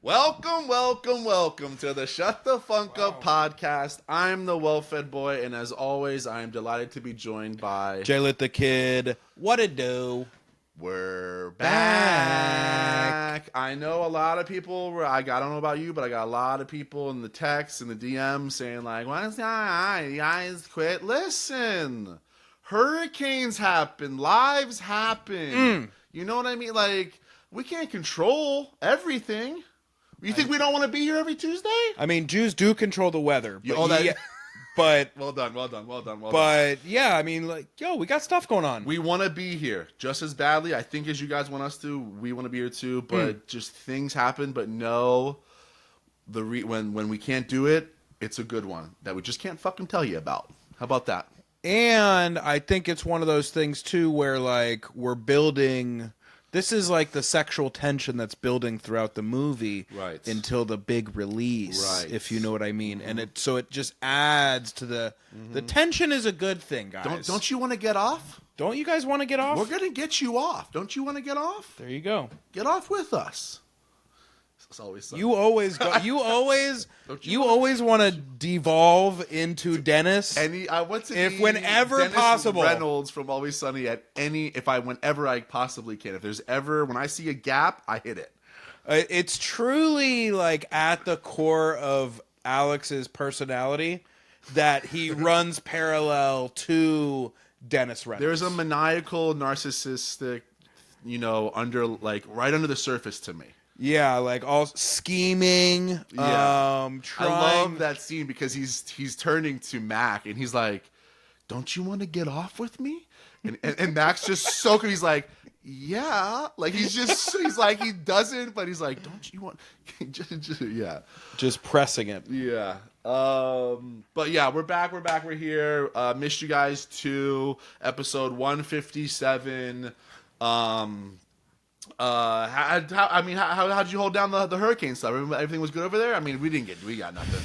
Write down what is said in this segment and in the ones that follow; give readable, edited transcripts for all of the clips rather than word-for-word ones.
Welcome to the Shut the Funk Up podcast. I'm the well-fed boy, and as always, I am delighted to be joined by J-Lit the Kid. What it do? We're back. I know a lot of people, I don't know about you, but I got a lot of people in the text and the DM saying like, why does you guys quit? Listen, hurricanes happen, lives happen. You know what I mean? Like, we can't control everything. You think we don't want to be here every Tuesday? I mean, Jews do control the weather. But but well done. But yeah, I mean, like, we got stuff going on. We want to be here just as badly, I think, as you guys want us to. We want to be here too, but just things happen. But no, when we can't do it, it's a good one that we just can't fucking tell you about. How about that? And I think it's one of those things too where like we're building. This is like the sexual tension that's building throughout the movie, right, until the big release, right, if you know what I mean. And it just adds to the tension is a good thing, guys. Don't you want to get off? Don't you guys want to get off? We're gonna get you off. Don't you want to get off? There you go. Get off with us. It's always something. You always go. You always want to devolve into Dennis. Whenever Dennis possible. Reynolds from Always Sunny whenever I possibly can. If there's ever when I see a gap, I hit it. It's truly like at the core of Alex's personality that he runs parallel to Dennis Reynolds. There's a maniacal, narcissistic, right under the surface to me. Yeah, like all scheming. Yeah. Trying. I love that scene because he's turning to Mac and he's like, "Don't you want to get off with me?" And Mac's just so good. He's like, "Yeah." Like he's like he doesn't, but he's like, "Don't you want?" Yeah. Just pressing it. Yeah. But yeah, we're back. We're here. Missed you guys too. Episode 157. How'd you hold down the hurricane stuff? Everything was good over there? I mean, we got nothing.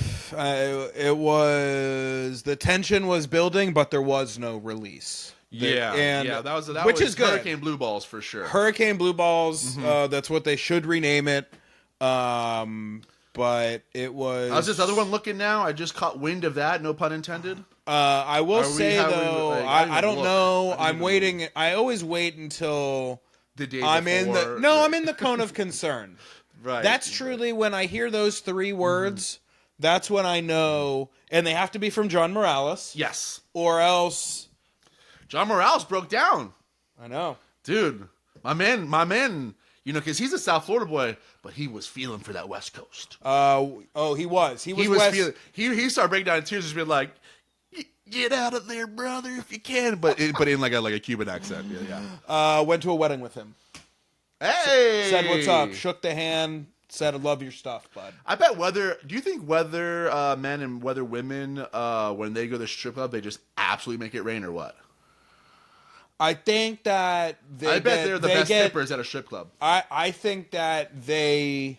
The tension was building, but there was no release. That was good. Hurricane Blue Balls for sure. Hurricane Blue Balls, that's what they should rename it. But it was... How's this other one looking now? I just caught wind of that, no pun intended. I will say, though, I don't know. I'm waiting. I always wait until... The day I'm before. I'm in the cone of concern. Right. That's truly when I hear those three words, that's when I know, and they have to be from John Morales. Yes. Or else... John Morales broke down. I know. Dude, my man, because he's a South Florida boy, but he was feeling for that West Coast. He was. He was feeling. He started breaking down in tears, just being like, "Get out of there, brother, if you can." But in like a Cuban accent. Yeah. Went to a wedding with him. Hey. Said what's up. Shook the hand. Said I love your stuff, bud. I bet do you think whether men and whether women, when they go to the strip club, they just absolutely make it rain or what? I think that they're the best tippers at a strip club. I think that they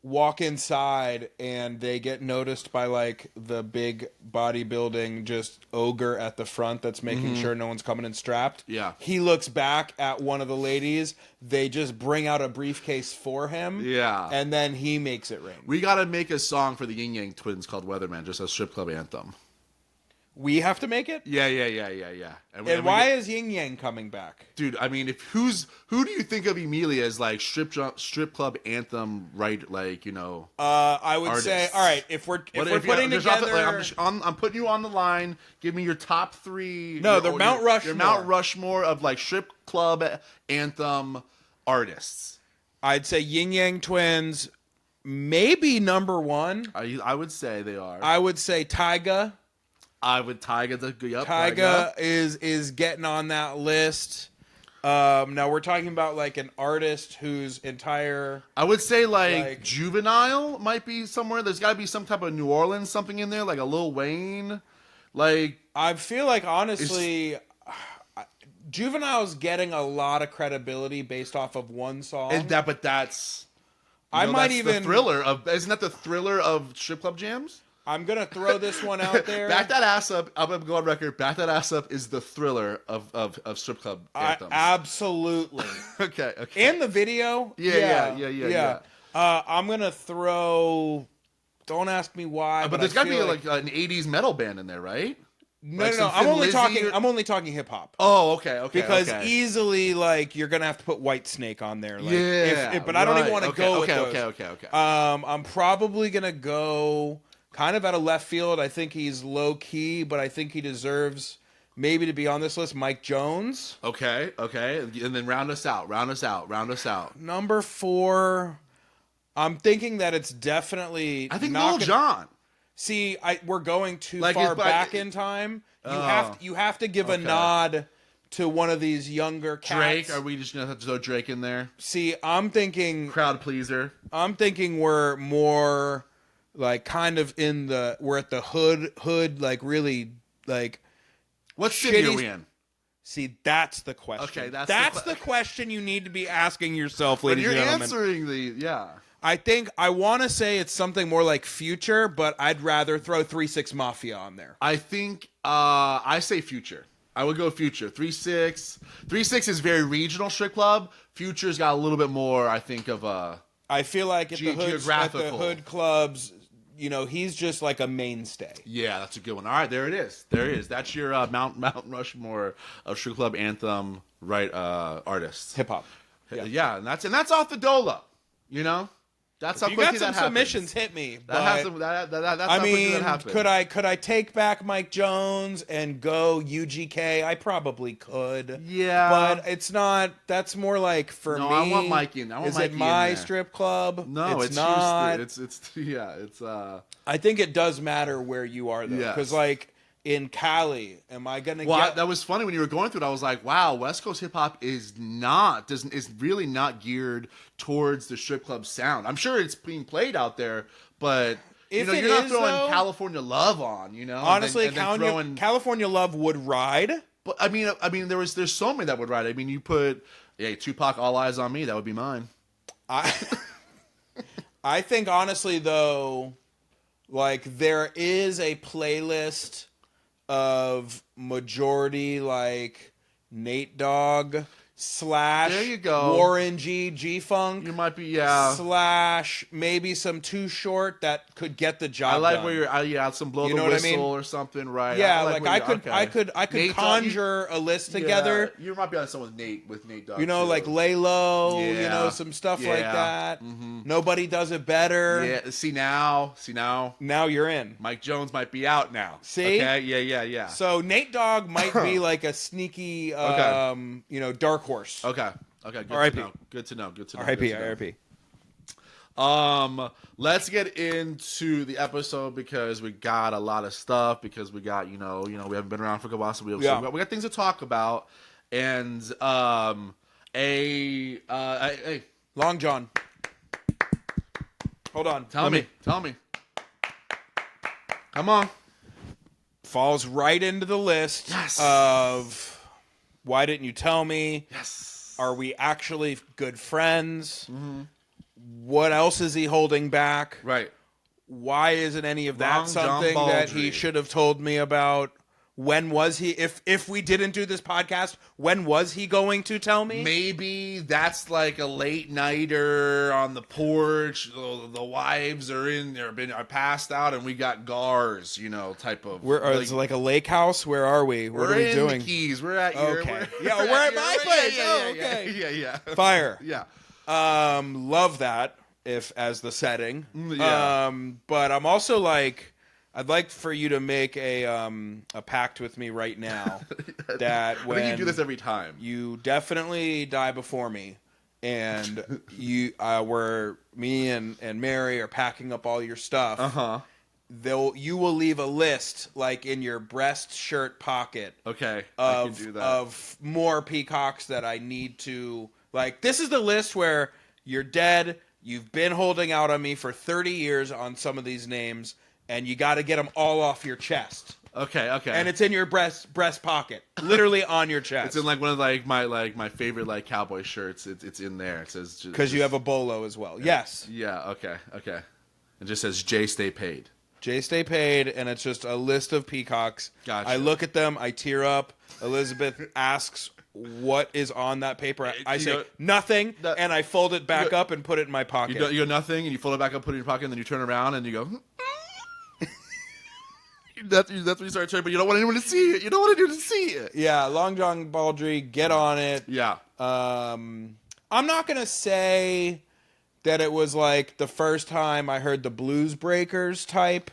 walk inside and they get noticed by like the big bodybuilding just ogre at the front that's making sure no one's coming in strapped. Yeah. He looks back at one of the ladies. They just bring out a briefcase for him. Yeah. And then he makes it rain. We got to make a song for the Yin Yang Twins called Weatherman, just a strip club anthem. We have to make it? Yeah. And why is Yin Yang coming back? Dude, I mean, who do you think of immediately as like strip club anthem, right? Like, I would artists. Say, all right, if we're putting together, I'm putting you on the line. Give me your top three. No, they're Mount Rushmore. Your Mount Rushmore of like strip club anthem artists. I'd say Yin Yang Twins, maybe number one. I would say they are. I would say Tyga. I would Tyga Tyga is getting on that list. Now we're talking about like an artist whose entire... I would say like Juvenile might be somewhere. There's got to be some type of New Orleans something in there, like a Lil Wayne. Like I feel like honestly, Juvenile's getting a lot of credibility based off of one song. And that's the thriller of... Isn't that the thriller of strip club jams? I'm going to throw this one out there. Back That Ass Up. I'm going to go on record. Back That Ass Up is the thriller of strip club anthems. Absolutely. Okay. And the video. Yeah. I'm gonna throw. Don't ask me why. But there's got to be like an '80s metal band in there, right? No, like no. I'm only talking hip hop. Oh, okay. Because easily, like, you're gonna have to put Whitesnake on there. Like, yeah, but I don't even want to go with those. Okay. I'm probably gonna go kind of out of left field. I think he's low key, but I think he deserves maybe to be on this list. Mike Jones. Okay, and then round us out. Number 4. I'm thinking that it's definitely. I think Lil Jon. See, we're going too far back in time. You have to give a nod to one of these younger cats. Drake? Are we just gonna have to throw Drake in there? See, I'm thinking crowd pleaser. I'm thinking we're more like kind of we're at the hood, like really like. What city are we in? See, that's the question. Okay, that's the question you need to be asking yourself, ladies and gentlemen. You're answering I think I want to say it's something more like Future, but I'd rather throw 3-6 Mafia on there. I think I say Future. I would go Future. 3-6. 3-6 is very regional strip club. Future's got a little bit more, I think, of a. I feel like at the geographical hood clubs, he's just like a mainstay. Yeah, that's a good one. All right, there it is. That's your Mount Rushmore of strip club anthem artists. Hip hop. Yeah, and that's off the Dola. That's how quickly that happens. You got some submissions, hit me. That's how quickly that happens. Could I take back Mike Jones and go UGK? I probably could. Yeah, but it's not. That's more like for me. I want Mikey in. Is it my strip club? No, it's not. It's. I think it does matter where you are though, because like. In Cali, am I gonna get? That was funny when you were going through it. I was like, "Wow, West Coast hip hop is really not geared towards the strip club sound." I'm sure it's being played out there, but you're not throwing California Love on. Honestly, California Love would ride. But I mean, there's so many that would ride. I mean, you put Tupac, All Eyes on Me. That would be mine. I think honestly though, like there is a playlist of majority like Nate Dogg / there you go. Warren G-Funk. You might be / maybe some Too Short that could get the job. I like done. where you're some blow the whistle or something, right? Yeah, I could conjure a list together. You might be on someone with Nate Dogg. Like Lay Low, some stuff like that. Mm-hmm. Nobody Does It Better. Yeah. See now. Now you're in. Mike Jones might be out now. See? Okay. Yeah. So Nate Dogg might be like a sneaky, dark horse. Okay. Good to know. R.I.P. Let's get into the episode because we got a lot of stuff because we got we haven't been around for a while, so we got things to talk about, and Long John. Hold on. Tell me. Come on. Falls right into the list of. Why didn't you tell me? Yes. Are we actually good friends? Mm-hmm. What else is he holding back? Right. Why isn't any of that something that he should have told me about? When was he? If we didn't do this podcast, when was he going to tell me? Maybe that's like a late nighter on the porch. The wives are passed out, and we got gars, type of. It's like a lake house. Where are we? What are we doing? We're in the Keys. We're at your. Okay. We're at my place. Okay. Yeah. Fire. Yeah. Love that as the setting. Yeah. But I'm also like. I'd like for you to make a pact with me right now that when I think you do this every time. You definitely die before me, and me and Mary are packing up all your stuff. You will leave a list like in your breast shirt pocket. Okay, I can do that. Of more peacocks that I need to like. This is the list where you're dead. You've been holding out on me for 30 years on some of these names. And you got to get them all off your chest. Okay. And it's in your breast pocket, literally on your chest. It's in like one of my favorite cowboy shirts. It's in there. It says because you have a bolo as well. Yes. Yeah. Okay. It just says Jay Stay Paid. Jay Stay Paid, and it's just a list of peacocks. Gotcha. I look at them, I tear up. Elizabeth asks what is on that paper, I You say know, nothing, and I fold it back up and put it in my pocket. You go nothing, and you fold it back up, put it in your pocket, and then you turn around and you go. That's when you start turning, but you don't want anyone to see it. You don't want anyone to see it. Yeah, Long John Baldry, get on it. Yeah. I'm not gonna say that it was like the first time I heard the Blues Breakers type,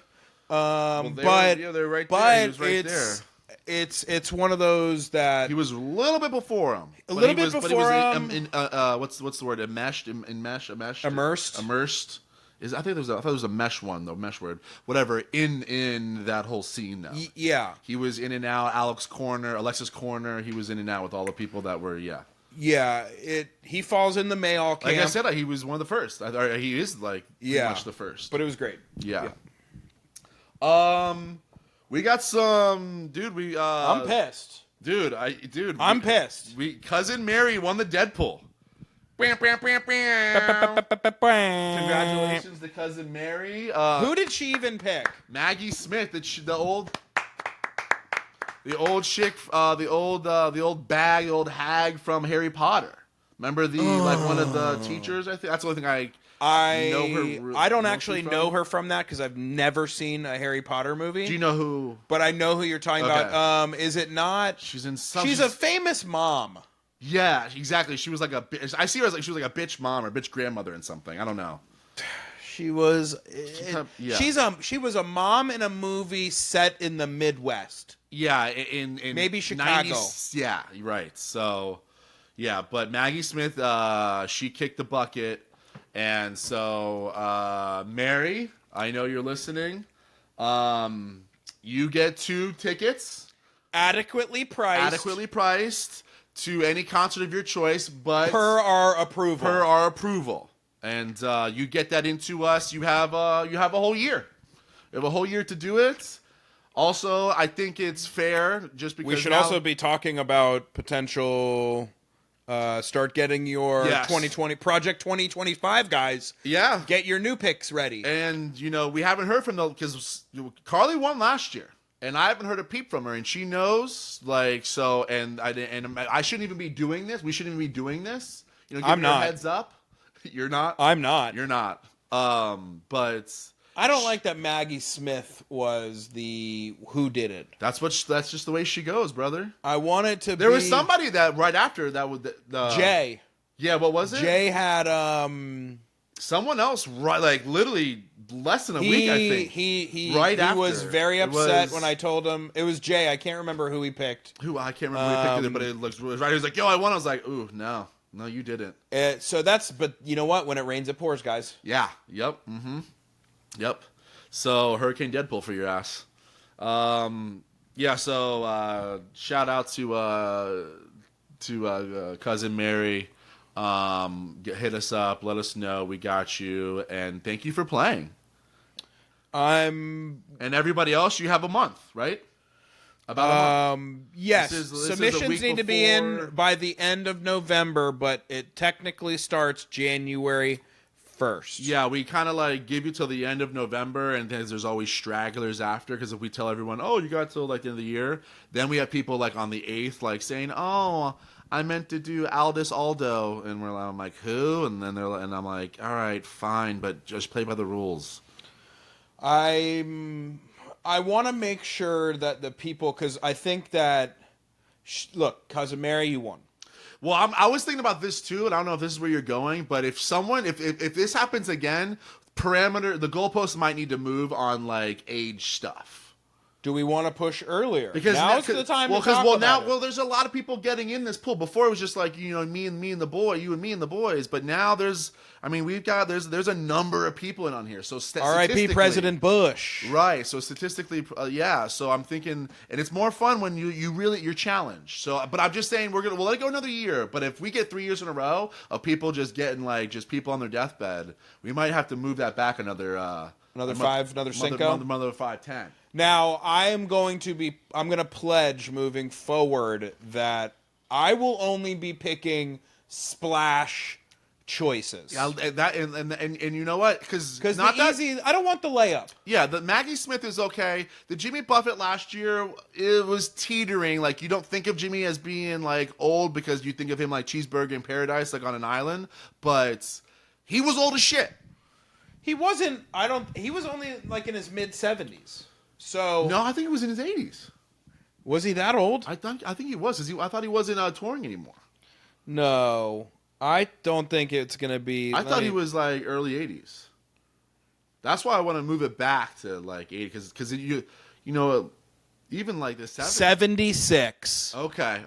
but they're right there. He was right there. It's one of those that he was a little bit before him. But he was what's the word? Immersed. I thought it was a mesh one though. Mesh word. Whatever. In that whole scene though. Yeah. He was in and out. Alexis Corner. He was in and out with all the people that were. Yeah. Yeah. He falls in the Mayall camp. Like I said, he was one of the first. He is like pretty much the first. But it was great. Yeah. We got some, dude. I'm pissed, dude. I'm pissed. Cousin Mary won the Deadpool. Congratulations to Cousin Mary. Who did she even pick? Maggie Smith, the old chick, the old hag from Harry Potter. Remember one of the teachers? I think that's the only thing I know her. I don't actually know her from that because I've never seen a Harry Potter movie. Do you know who? But I know who you're talking about. Is it not? She's in some. She's a famous mom. Yeah, exactly. She was like a bitch. I see her as like she was like a bitch mom or bitch grandmother in something. I don't know. She was. She was a mom in a movie set in the Midwest. Yeah, in maybe Chicago. 90s, yeah, right. So, yeah, but Maggie Smith, she kicked the bucket, and so Mary, I know you're listening. You get 2 tickets, adequately priced to any concert of your choice, but per our approval. And you get that into us. You have a whole year. You have a whole year to do it. Also, I think it's fair just because we should also be talking about potential. Start getting your 2020 Project 2025 guys. Yeah, get your new picks ready. And we haven't heard from them because Carly won last year. And I haven't heard a peep from her, and she knows, like, so, and I shouldn't even be doing this. We shouldn't even be doing this. I'm not. Heads up. You're not. I'm not. You're not. But I don't like that Maggie Smith was the who did it. That's just the way she goes, brother. I want it to. There was somebody that right after that would Jay. Yeah, what was it? Jay had someone else like literally less than a week, I think. He was very upset when I told him it was Jay. I can't remember who he picked. I can't remember who he picked either, but it looks right. He was like, "Yo, I won." I was like, "Ooh, no, you didn't." But you know what? When it rains, it pours, guys. Yeah. Yep. Mm-hmm. Yep. So Hurricane Deadpool for your ass. Yeah. So shout out to Cousin Mary. Hit us up. Let us know. We got you. And thank you for playing. And everybody else, you have a month, right? About a month. Yes. Submissions need to be in by the end of November, but it technically starts January 1st. Yeah, we kind of like give you till the end of November, and then there's always stragglers after, because if we tell everyone, oh, you got till like the end of the year, then we have people like on the 8th like saying, oh, I meant to do Aldous Aldo, and I'm like, who? And then I'm like, all right, fine, but just play by the rules. I want to make sure that the people, because I think that, look, Cousin Mary, you won. Well, I was thinking about this too, and I don't know if this is where you're going, but if this happens again, the goalposts might need to move on like age stuff. Do we want to push earlier? Because now's the time to talk about it. There's a lot of people getting in this pool. Before it was just like, me and the boy, you and me and the boys. But now there's a number of people in on here. So R.I.P. President Bush. Right. So statistically, yeah. So I'm thinking, and it's more fun when you're challenged. So, but I'm just saying we'll let it go another year. But if we get 3 years in a row of people just getting just people on their deathbed, we might have to move that back another Cinco, another 5-10. Now, I'm going to pledge moving forward that I will only be picking Splash choices. Yeah, and you know what? Because Not the easy. I don't want the layup. Yeah, the Maggie Smith is okay. The Jimmy Buffett last year, it was teetering. Like, you don't think of Jimmy as being like old because you think of him like Cheeseburger in Paradise, like on an island. But he was old as shit. He wasn't. He was only like in his mid-70s. So No, I think he was in his 80s. Was he that old? I think he was. I thought he wasn't touring anymore. No, I don't think it's gonna be. I thought he was like early 80s. That's why I want to move it back to like 80, because you know, even like the 70s. 76. Okay.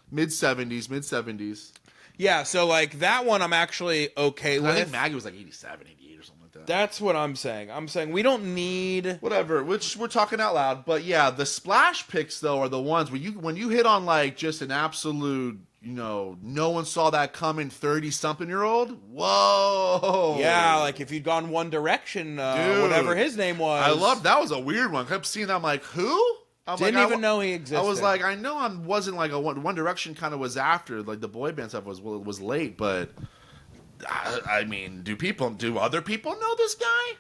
Mid 70s. Yeah, so like that one I'm actually okay with. I think Maggie was like 87, 88 or something like that. That's what I'm saying. I'm saying we don't need whatever. Which we're talking out loud, but yeah, the splash picks though are the ones where when you hit on like just an absolute, no one saw that coming 30-something-year-old. Whoa. Yeah, like if you'd gone One Direction, whatever his name was. I loved that. Was a weird one. I kept seeing that. I'm like, who? Didn't even know he existed. I was like, I know I wasn't like a One Direction kind of was after, like the boy band stuff was late, but I mean, do other people know this guy?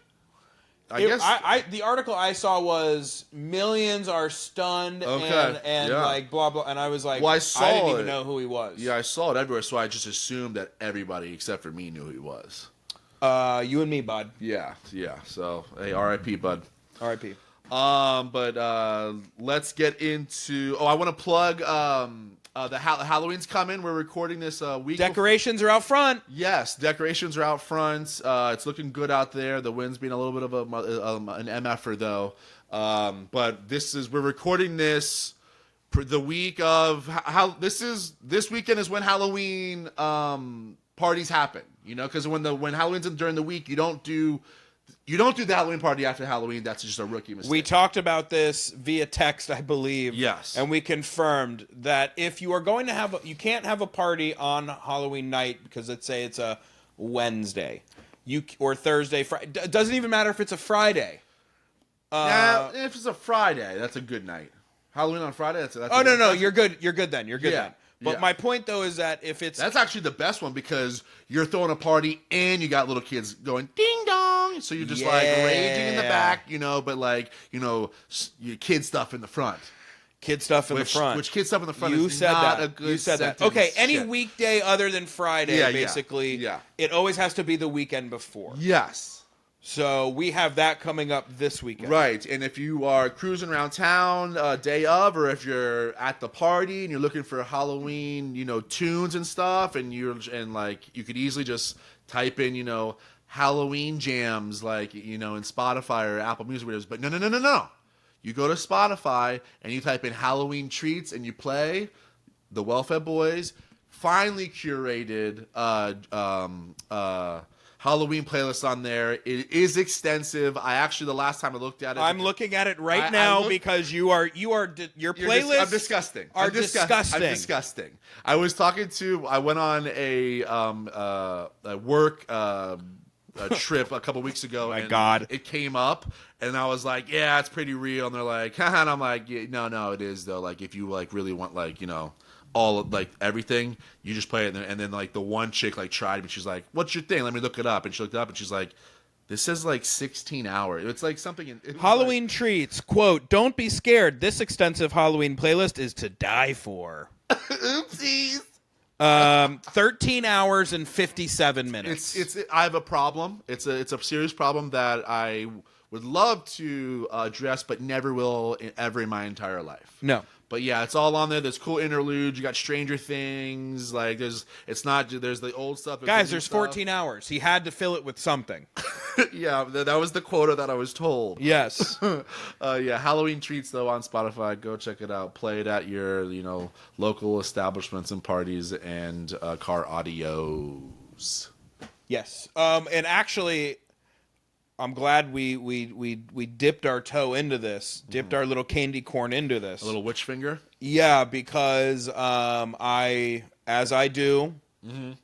I guess the article I saw was millions are stunned and like blah blah, and I was like, well, I didn't even know who he was. Yeah, I saw it everywhere, so I just assumed that everybody except for me knew who he was. You and me, bud. Yeah. So, hey, R.I.P., bud. R.I.P. But let's get into. I want to plug the Halloween's coming. We're recording this week. Decorations are out front. Yes, decorations are out front. It's looking good out there. The wind's been a little bit of an MFer though. But we're recording this for the week of this weekend is when Halloween parties happen. Because when Halloween's during the week, you don't do the Halloween party after Halloween. That's just a rookie mistake. We talked about this via text, I believe. Yes. And we confirmed that if you are going to you can't have a party on Halloween night because let's say it's a Wednesday, or Thursday, Friday. It doesn't even matter if it's a Friday. If it's a Friday, that's a good night. Halloween on Friday. No, you're good. You're good then. You're good then. But my point, though, is that if it's... That's actually the best one because you're throwing a party and you got little kids going ding dong. So you're just like raging in the back, but like, your kid stuff in the front. Kid stuff in the front. Which kid stuff in the front is not a good sentence. Okay, any weekday other than Friday, basically, it always has to be the weekend before. Yes. So we have that coming up this weekend. Right, and if you are cruising around town day of, or if you're at the party and you're looking for Halloween, tunes and stuff, and you could easily just type in, Halloween jams, like, in Spotify or Apple Music videos. But no. You go to Spotify and you type in Halloween treats and you play the Well-Fed Boys finely curated Halloween playlist on there. It is extensive. The last time I looked at it, I'm looking at it right now because your playlists I'm disgusting. Are disgusting. I'm disgusting. I went on a work trip a couple weeks ago. My God, it came up, and I was like, "Yeah, it's pretty real." And they're like, haha, and I'm like, yeah, "No, it is though. Like, if you really want all of everything, you just play it." And then the one chick tried, but she's like, "What's your thing? Let me look it up." And she looked it up, and she's like, "This says 16 hours." It's like something in Halloween treats. Quote: "Don't be scared. This extensive Halloween playlist is to die for." Oopsies. 13 hours and 57 minutes. I have a problem. It's a serious problem that I would love to address, but never will ever in my entire life. No. But yeah, it's all on there. There's cool interludes. You got Stranger Things. There's the old stuff. Guys, there's 14 hours. He had to fill it with something. Yeah, that was the quota that I was told. Yes. Halloween treats though on Spotify. Go check it out. Play it at your local establishments and parties and car audios. Yes. And actually, I'm glad we dipped our toe into this, dipped our little candy corn into this. A little witch finger? Yeah, because as I do,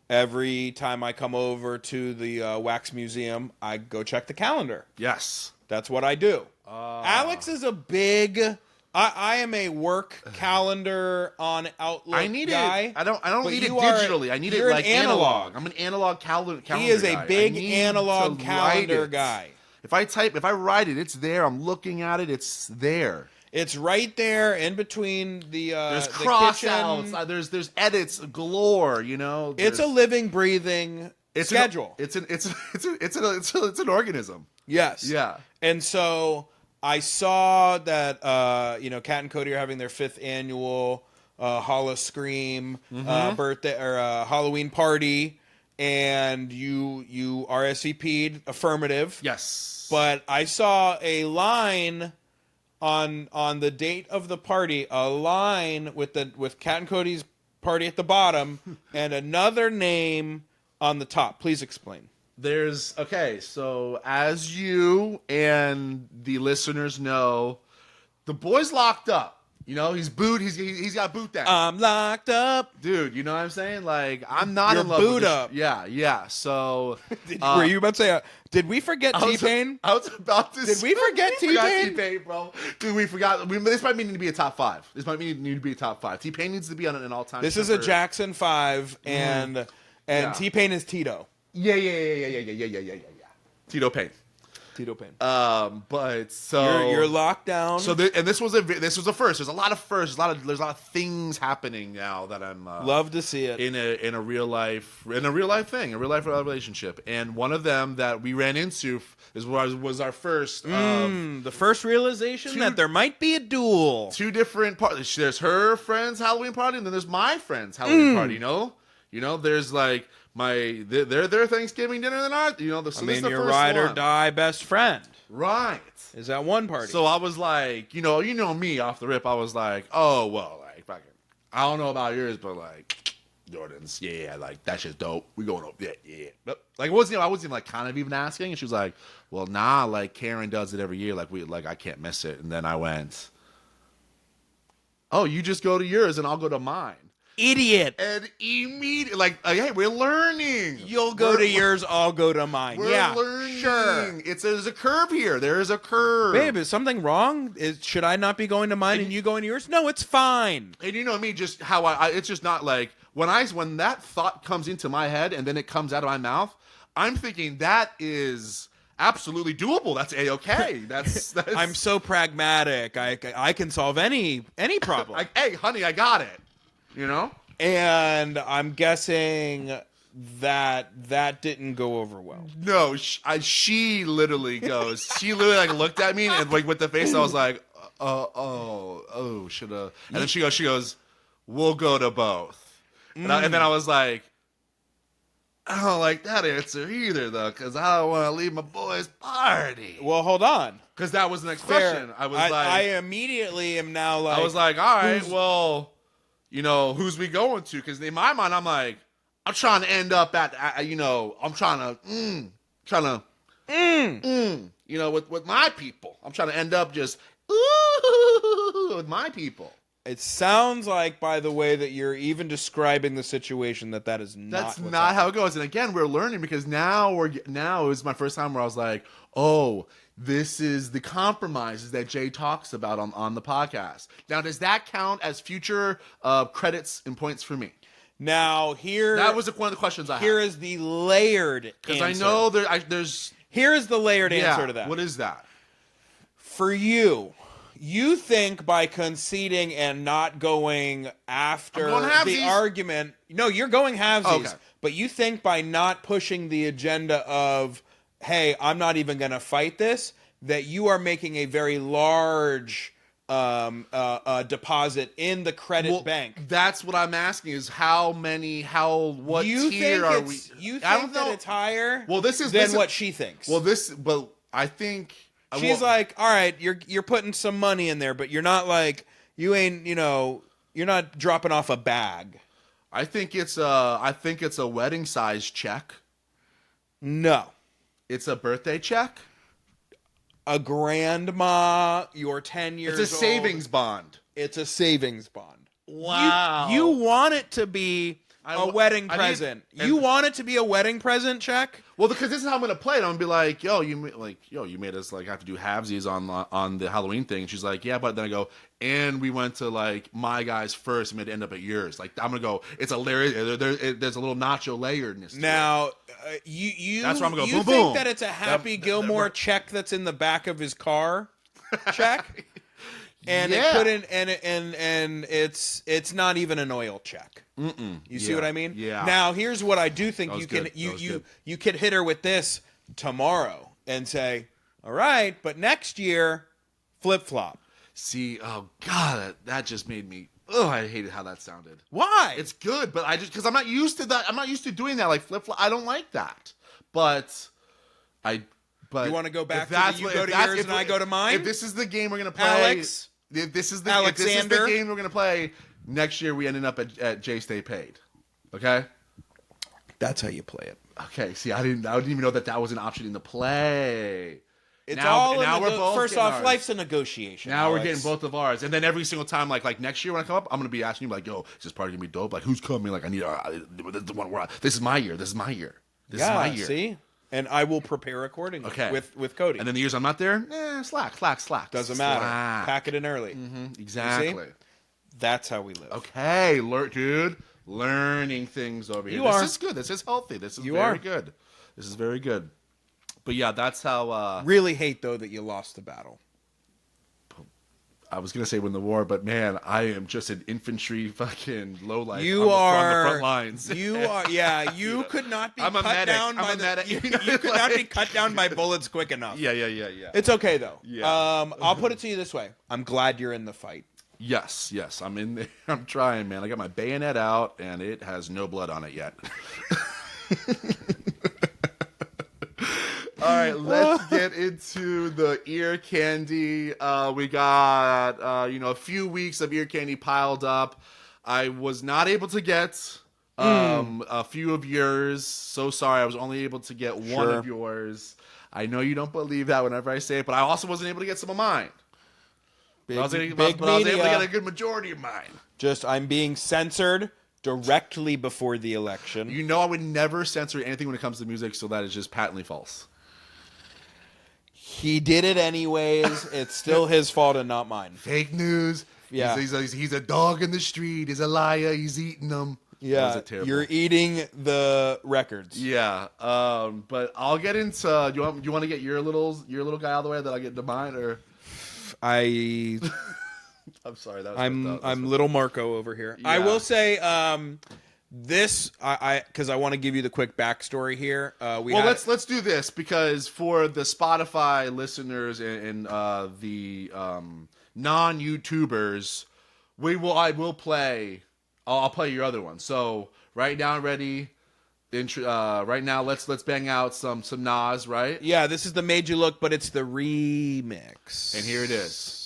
every time I come over to the Wax Museum, I go check the calendar. Yes. That's what I do. Alex is a big I am a work calendar on Outlook I need guy. it. I don't need it you are- digitally. I need it you're an like analog. I'm an analog calendar. He is a guy. big I need analog to calendar write it. guy. If I write it, it's there. I'm looking at it. It's there. It's right there in between the There's the cross kitchen. outs. There's edits galore. You know. It's a living, breathing schedule. It's an organism. Yes. Yeah. And so I saw that Kat and Cody are having their 5th annual Holla Scream birthday or Halloween party, and you RSVP'd affirmative. Yes. But I saw a line on the date of the party, a line with Kat and Cody's party at the bottom and another name on the top. Please explain. So as you and the listeners know, the boy's locked up. You know, he's got boot down. I'm locked up. Dude, you know what I'm saying? Like, I'm not You're in love boot with this. up. Yeah. So Were you about to say, did we forget T-Pain? I was about to Did we forget T-Pain? T-Pain, bro. Dude, we forgot. This might need to be a top 5. Need to be a top 5. T-Pain needs to be on an all-time. This is a Jackson 5, and T-Pain is Tito. Yeah. Tito Pain. But so you're locked down. So this was a first. There's a lot of firsts. There's a lot of things happening now that I'm love to see it in a real life relationship. And one of them that we ran into was our first the first realization that there might be a duel. 2 different parties. There's her friend's Halloween party, and then there's my friend's Halloween party. You know, there's like their Thanksgiving dinner than ours. You know, your ride or die best friend, right? Is that one party? So I was like, you know me off the rip. I was like, oh well, like fucking, I don't know about yours, but like Jordan's, yeah, like that's just dope. We going up, yeah. But, like I wasn't even like kind of even asking, and she was like, well, nah, like Karen does it every year, like I can't miss it. And then I went, oh, you just go to yours, and I'll go to mine. Idiot. And immediately, like, hey, we're learning. You'll go to yours, I'll go to mine. We're learning. Sure. There's a curve here. There is a curve. Babe, is something wrong? Should I not be going to mine and you going to yours? No, it's fine. And you know me, just how it's just not like, when that thought comes into my head and then it comes out of my mouth, I'm thinking that is absolutely doable. That's A-okay. That's I'm so pragmatic. I can solve any problem. Like, hey, honey, I got it. You know? And I'm guessing that didn't go over well. No, she literally goes. She literally like looked at me and like with the face. I was like, shoulda. And then she goes, we'll go to both. And then I was like, I don't like that answer either though, because I don't want to leave my boy's party. Well, hold on, because that was the next question. I immediately am now like, I was like, all right, well. You know, who's we going to? Because in my mind, I'm like, I'm trying to end up at, I'm trying to, you know, with my people. I'm trying to end up just, with my people. It sounds like, by the way that you're even describing the situation, that is not. That's not how it goes. And again, we're learning because now it was my first time where I was like, oh, this is the compromises that Jay talks about on the podcast. Now, does that count as future credits and points for me? Now, that was one of the questions I had. Here is the layered answer. Because I know there's... Here is the layered answer to that. What is that? For you think by conceding and not going after the argument... No, you're going halvesies. Okay. But you think by not pushing the agenda of... hey, I'm not even going to fight this, that you are making a very large deposit in the credit bank. That's what I'm asking is what you tier are we? You think that it's higher than what she thinks. But I think... She's like, all right, you're putting some money in there, but you're not like, you're not dropping off a bag. I think it's a wedding size check. No. It's a birthday check? A grandma, you're 10 years old. It's a savings bond. It's a savings bond. Wow. You want it to be A wedding present. You want it to be a wedding present, check? Well, because this is how I'm gonna play it. I'm gonna be like, you made us like have to do halvesies on the Halloween thing. And she's like, yeah, but then I go, and we went to like my guys first, and it end up at yours. Like I'm gonna go, it's a layer. There's a little nacho layerness. Now, that's where I'm gonna go. You think that it's a Happy Gilmore check that's in the back of his car? Check. And it couldn't, and it's not even an oil check. You see what I mean? Yeah. Now here's what I do think you could hit her with this tomorrow and say, all right, but next year, flip flop. See, oh god, that just made me. Oh, I hated how that sounded. Why? It's good, but because I'm not used to that. I'm not used to doing that like flip flop. I don't like that. But you want to go back to you go to yours and I go to mine? If this is the game we're gonna play, Alex. If this is the Alexander. game we're gonna play next year, we ended up at J Stay Paid. Okay, that's how you play it. Okay, see, I didn't even know that was an option in the play. It's first off, life's a negotiation. Now Alex. we're getting both of ours, and then every single time, like next year when I come up, I'm gonna be asking you like, "Yo, is this party gonna be dope? Like, who's coming? Like, I need the one where this is my year. This is my year. This is my year." See. And I will prepare accordingly with Cody. And then the years I'm not there, slack. Doesn't matter. Pack it in early. Mm-hmm. Exactly. That's how we live. Okay, dude. Learning things over here. This is good. This is healthy. This is very good. This is very good. But yeah, that's how... Really hate, though, that you lost the battle. I was going to say win the war, but man, I am just an infantry fucking lowlife. You are on the front lines. You are, yeah. You could not be cut down by you could not be cut down by bullets quick enough. Yeah. It's okay though. Yeah. I'll put it to you this way. I'm glad you're in the fight. Yes. I'm in there. I'm trying, man. I got my bayonet out, and it has no blood on it yet. All right, let's get into the ear candy. We got, a few weeks of ear candy piled up. I was not able to get a few of yours. So sorry, I was only able to get one of yours. I know you don't believe that whenever I say it, but I also wasn't able to get some of mine. I was able to get a good majority of mine. I'm being censored directly before the election. You know I would never censor anything when it comes to music, so that is just patently false. He did it anyways. It's still his fault and not mine. Fake news. Yeah. He's a dog in the street. He's a liar. He's eating them. Yeah. You're eating the records. Yeah. But I'll get into. You want to get your little guy out of the way that I get into mine, or I'm sorry. That was I'm little Marco over here. Yeah. I will say. This, because I want to give you the quick backstory here. Let's do this, because for the Spotify listeners and the non-YouTubers, I'll play your other one. So right now, ready? Right now, let's bang out some Nas, right? Yeah, this is the Made You Look, but it's the remix, and here it is.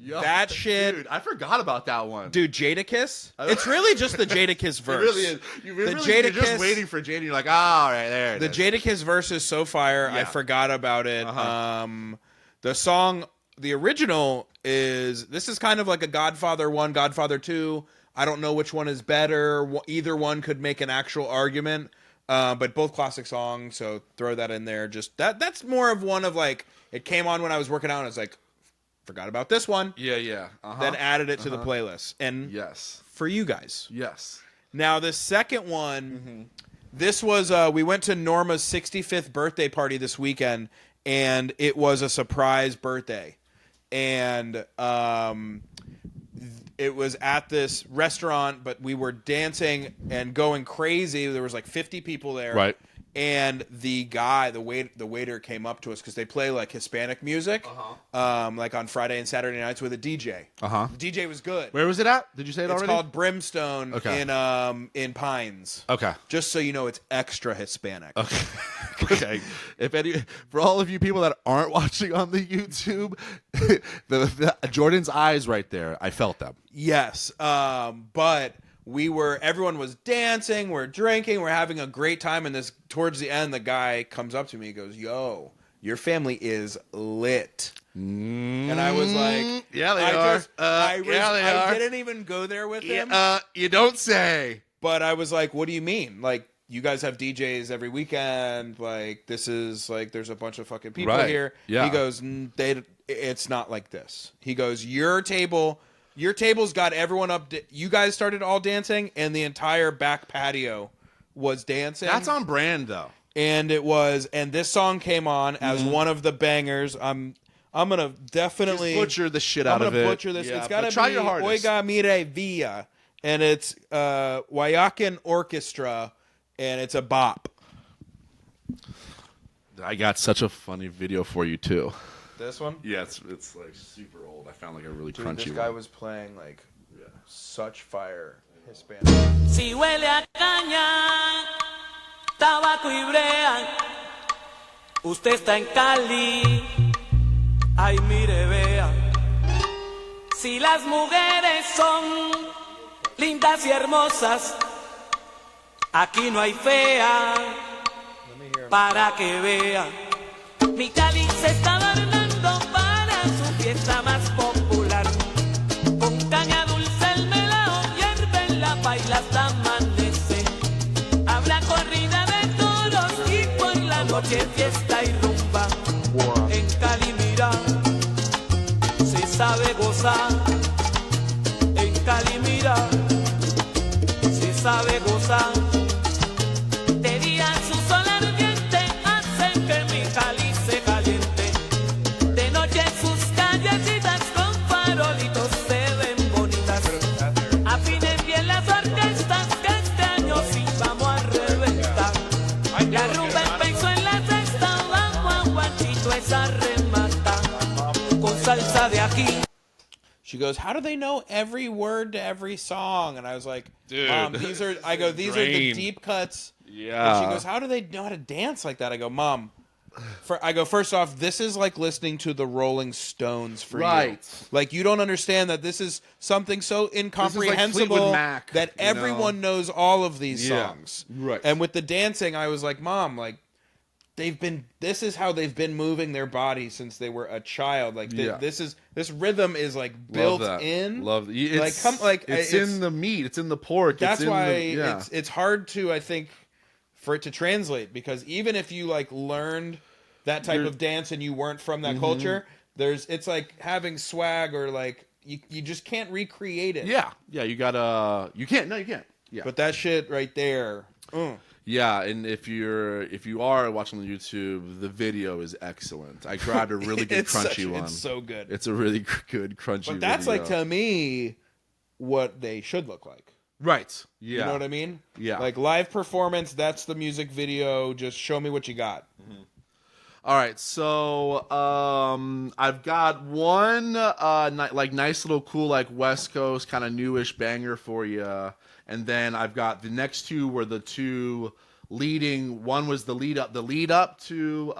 Yo, that shit, dude, I forgot about that one. Dude, Jadakiss? It's really just the Jadakiss verse. It really is. You're just waiting for Jada. You're like, all right, there it is. The Jadakiss verse is so fire. Yeah. I forgot about it. The song, the original this is kind of like a Godfather 1, Godfather 2. I don't know which one is better. Either one could make an actual argument. But both classic songs, so throw that in there. Just that's more of one of like, it came on when I was working out and I was like, forgot about this one. Yeah. Then added it to the playlist. And for you guys. Yes. Now, the second one, this was, we went to Norma's 65th birthday party this weekend, and it was a surprise birthday. And it was at this restaurant, but we were dancing and going crazy. There was like 50 people there. Right. And the guy, the waiter came up to us because they play like Hispanic music, like on Friday and Saturday nights with a DJ. The DJ was good. Where was it at? Did you say it already? It's called Brimstone in Pines. Okay. Just so you know, it's extra Hispanic. Okay. Okay. For all of you people that aren't watching on the YouTube, the Jordan's eyes right there, I felt them. Yes. But everyone was dancing, we're drinking, we're having a great time, and towards the end, the guy comes up to me, he goes, yo, your family is lit. And I was like, yeah, they are. I didn't even go there with him. You don't say. But I was like, what do you mean? Like, you guys have DJs every weekend. Like, this is like, there's a bunch of fucking people here. Yeah. He goes, it's not like this. He goes, your table's got everyone up. You guys started all dancing, and the entire back patio was dancing. That's on brand, though. And this song came on as one of the bangers. I'm gonna definitely just butcher the shit out of it. I'm gonna butcher this. Yeah, it's gotta try be your hardest. Oiga Mire Villa, and it's Guayacan Orchestra, and it's a bop. I got such a funny video for you too. This one? Yeah, it's like super old. I found like a really Dude, crunchy this guy one. was playing like such fire Hispanic. Si huele a caña, tabaco y brea, usted está en Cali, ay mire vea. Si las mujeres son lindas y hermosas, aquí no hay fea, para que vea. Mi Cali se está adornando para su fiesta más popular. Con caña dulce el melao hierve en la paila hasta amanece. Habrá corrida de toros y por la noche fiesta y rumba. En Cali mira, se sabe gozar. En Cali mira, se sabe gozar. De día su sol ardiente hace que mi Cali se caliente. De noche sus callecitas con farolitos se ven bonitas. Afinen bien las orquestas que este año sí vamos a reventar. La rumba empezó en la sexta, bajo a Juanchito esa remata. Con salsa de aquí. She goes, how do they know every word to every song? And I was like, Dude, Mom, these are the deep cuts. Yeah. And she goes, how do they know how to dance like that? I go, Mom, first off, this is like listening to the Rolling Stones for you. Like, you don't understand that this is something so incomprehensible Fleetwood Mac, that everyone knows all of these songs. Right. And with the dancing, I was like, Mom, like, this is how they've been moving their body since they were a child. Like, this rhythm is like built in. Love it's, it's in the meat. It's in the pork. That's why it's it's hard to, I think, for it to translate, because even if you like learned that type of dance and you weren't from that culture, it's like having swag, or like you just can't recreate it. Yeah, you gotta. You can't. No, you can't. Yeah, but that shit right there. Yeah, and if you are watching on YouTube, the video is excellent. I grabbed a really good crunchy one. It's so good. It's a really good crunchy. But that's video. like, to me, what they should look like. Right. Yeah. You know what I mean? Yeah. Like, live performance, that's the music video. Just show me what you got. All right, so I've got one nice little cool like West Coast kind of newish banger for you, and then I've got the next two were the two leading. One was the lead up to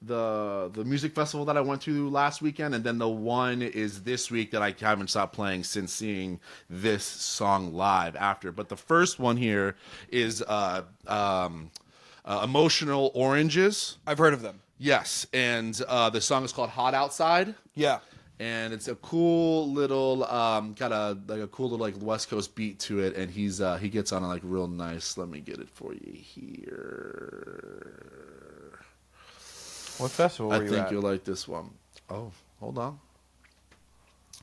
the music festival that I went to last weekend, and then the one is this week that I haven't stopped playing since seeing this song live after. But the first one here is Emotional Oranges. I've heard of them. Yes, and the song is called Hot Outside. Yeah. And it's a cool little got a cool little like West Coast beat to it, and he gets on a like real nice. Let me get it for you here. What festival were you at? I think you'll like this one. Oh, hold on.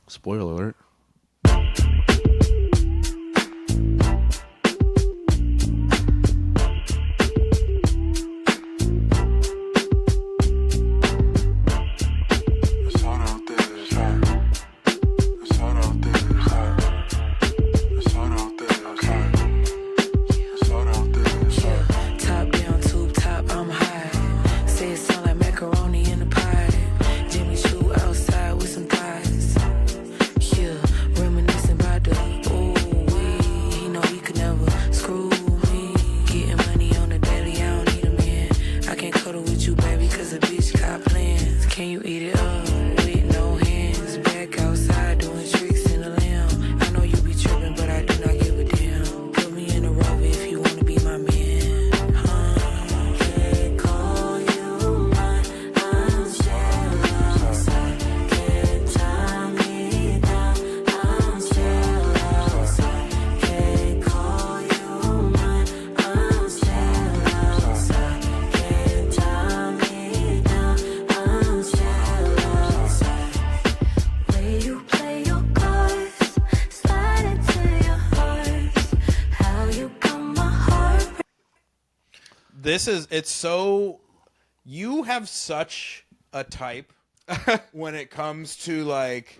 Spoiler alert. it's so, you have such a type when it comes to like,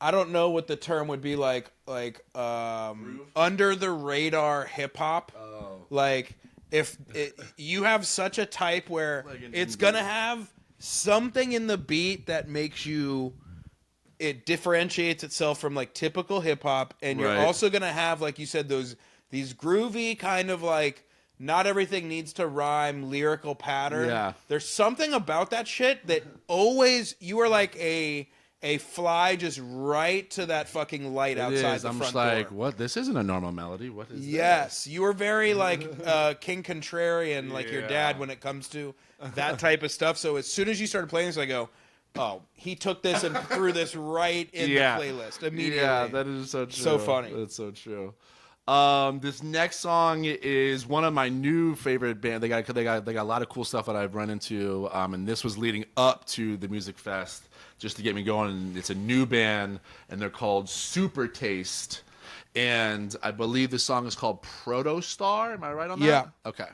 I don't know what the term would be, like under the radar hip hop. Like you have such a type where it's gonna have something in the beat that makes you, it differentiates itself from like typical hip hop, and you're also gonna have, like you said, these groovy kind of like, not everything needs to rhyme lyrical pattern. Yeah. There's something about that shit that always, you are like a fly just right to that fucking light outside the front door. I'm just like, what? This isn't a normal melody. What is Yes, you are very like King Contrarian, like your dad, when it comes to that type of stuff. So as soon as you started playing this, I go, oh, he took this and threw this right in the playlist immediately. Yeah, that is so true. So funny. That's so true. This next song is one of my new favorite band. They got a lot of cool stuff that I've run into, and this was leading up to the Music Fest just to get me going. And it's a new band, and they're called Super Taste, and I believe the song is called Protostar. Am I right on that? Yeah. Okay.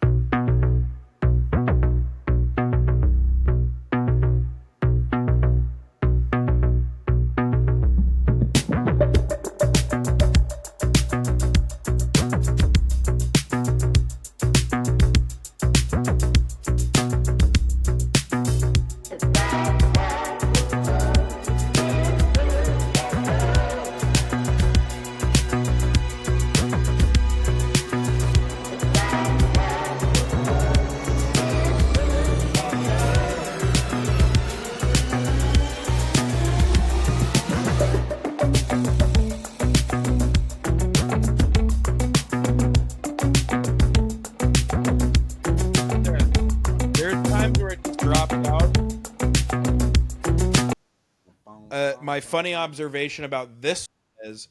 My funny observation about this is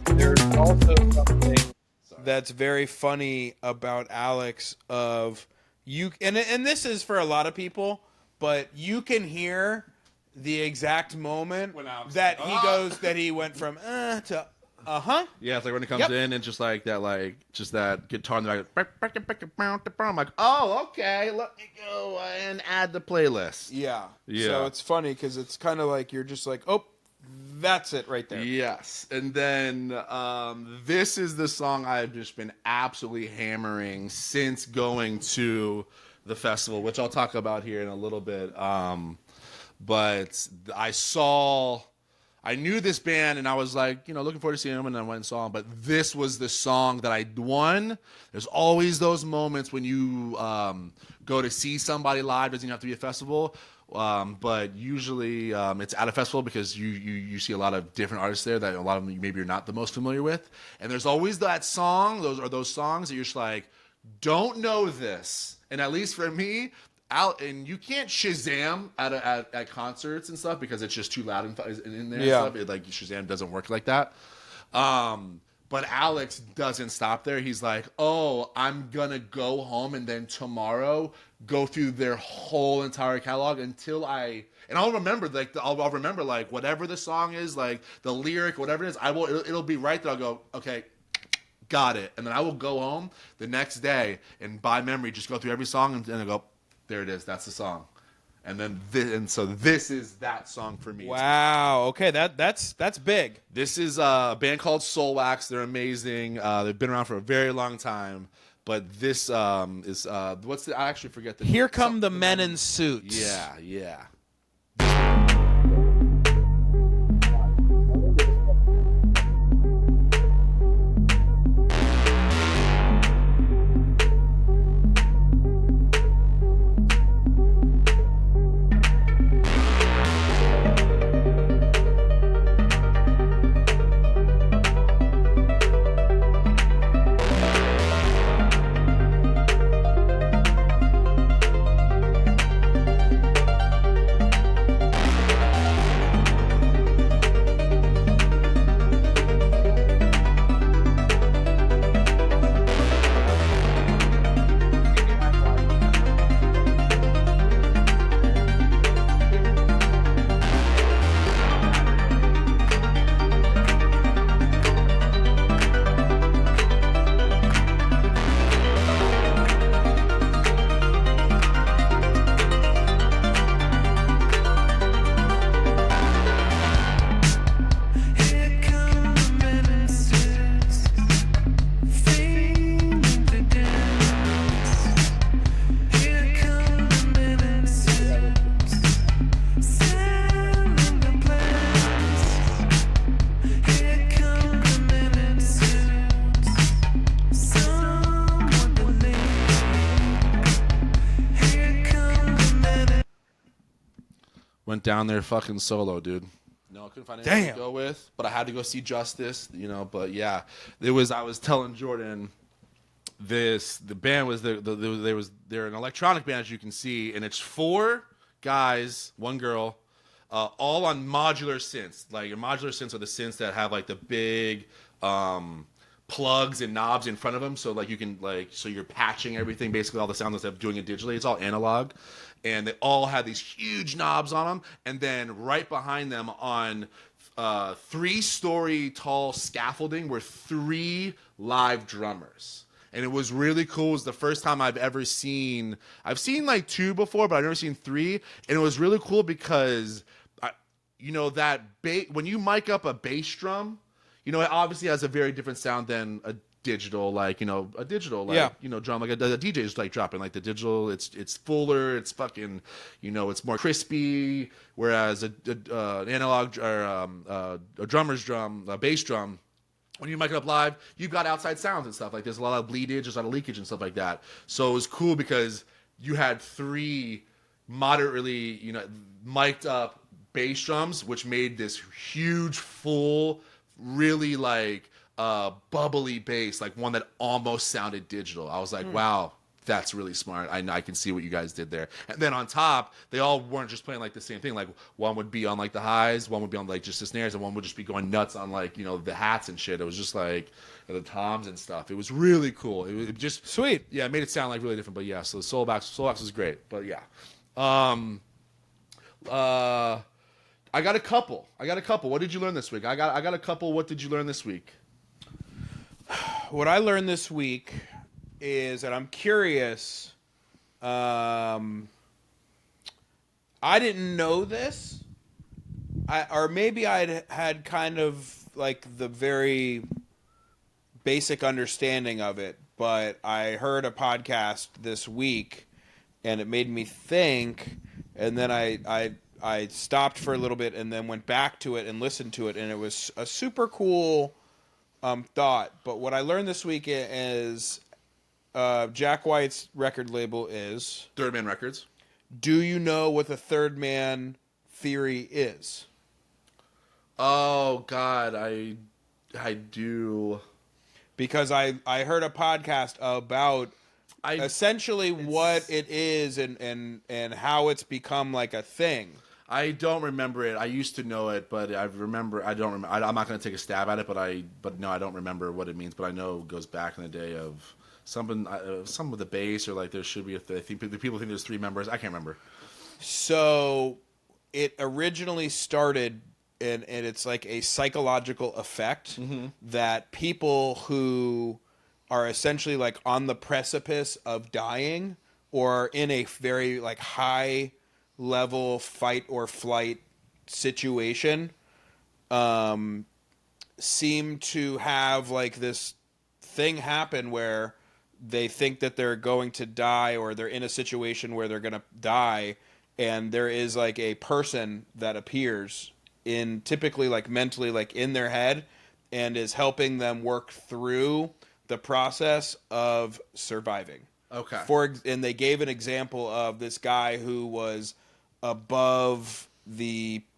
there's also something that's very funny about Alex of you, and this is for a lot of people, but you can hear the exact moment that he goes, that he went from to Yeah, it's like when it comes in and just like that guitar in the back. I'm like, oh, okay, let me go and add the playlist. Yeah. Yeah. So it's funny because it's kind of like you're just like, oh, that's it right there. Yes. And then this is the song I've just been absolutely hammering since going to the festival, which I'll talk about here in a little bit. But I knew this band, and I was like, looking forward to seeing them, and I went and saw them. But this was the song that I won. There's always those moments when you go to see somebody live. Doesn't have to be a festival, but usually it's at a festival because you see a lot of different artists there that a lot of them maybe you're not the most familiar with. And there's always that song. Those songs that you're just like, don't know this. And at least for me, and you can't Shazam at concerts and stuff because it's just too loud in there. Yeah. And stuff. Like Shazam doesn't work like that. But Alex doesn't stop there. He's like, oh, I'm gonna go home and then tomorrow go through their whole entire catalog until I'll remember I'll remember like whatever the song is, like the lyric, whatever it is. It'll be right there. I'll go, okay, got it, and then I will go home the next day and by memory just go through every song and I go, there it is. That's the song. And then so this is that song for me. Wow. Okay, that's big. This is a band called Soul Wax. They're amazing. They've been around for a very long time. But this is I actually forget the. Here come the men in suits. Yeah. Went down there fucking solo, dude. No, I couldn't find anything to go with, but I had to go see Justice, you know. But yeah, I was telling Jordan, the band was they're an electronic band, as you can see, and it's 4 guys, 1 girl, all on modular synths. Like your modular synths are the synths that have like the big plugs and knobs in front of them, so like you can so you're patching everything, basically all the sound instead of doing it digitally. It's all analog, and they all have these huge knobs on them, and then right behind them on 3-story tall scaffolding were 3 live drummers. And it was really cool. It was the first time I've seen like 2 before, but I've never seen 3. And it was really cool because when you mic up a bass drum, it obviously has a very different sound than a digital, drum, like a DJ's like dropping. Like the digital, it's fuller, it's fucking, it's more crispy. Whereas an analog or a drummer's drum, a bass drum, when you mic it up live, you've got outside sounds and stuff. Like there's a lot of bleedage, there's a lot of leakage and stuff like that. So it was cool because you had 3 moderately, mic'd up bass drums, which made this huge, full, really bubbly bass, like one that almost sounded digital. I was like, wow, that's really smart. I can see what you guys did there. And then on top, they all weren't just playing like the same thing. Like one would be on like the highs, one would be on like just the snares, and one would just be going nuts on like, the hats and shit. It was just like the toms and stuff. It was really cool. It just sweet. Yeah, it made it sound like really different. But yeah, so Soulbox was great. But yeah. I got a couple. What did you learn this week? I got a couple. What did you learn this week? What I learned this week is that I'm curious. I didn't know this. Or maybe I had kind of like the very basic understanding of it, but I heard a podcast this week and it made me think, and then I stopped for a little bit and then went back to it and listened to it, and it was a super cool thought. But what I learned this week is Jack White's record label is Third Man Records. Do you know what the Third Man theory is? Oh God, I do. Because I heard a podcast about essentially what it is and how it's become like a thing. I don't remember it. I used to know it, but I don't remember. I'm not going to take a stab at it, but no, I don't remember what it means. But I know it goes back in the day of something with the bass, or like there should be I think people think there's 3 members. I can't remember. So it originally started, and it's like a psychological effect that people who are essentially like on the precipice of dying or in a very like high level fight or flight situation seem to have like this thing happen where they think that they're going to die, or they're in a situation where they're going to die, and there is like a person that appears in typically like mentally like in their head and is helping them work through the process of surviving. Okay. And they gave an example of this guy who was above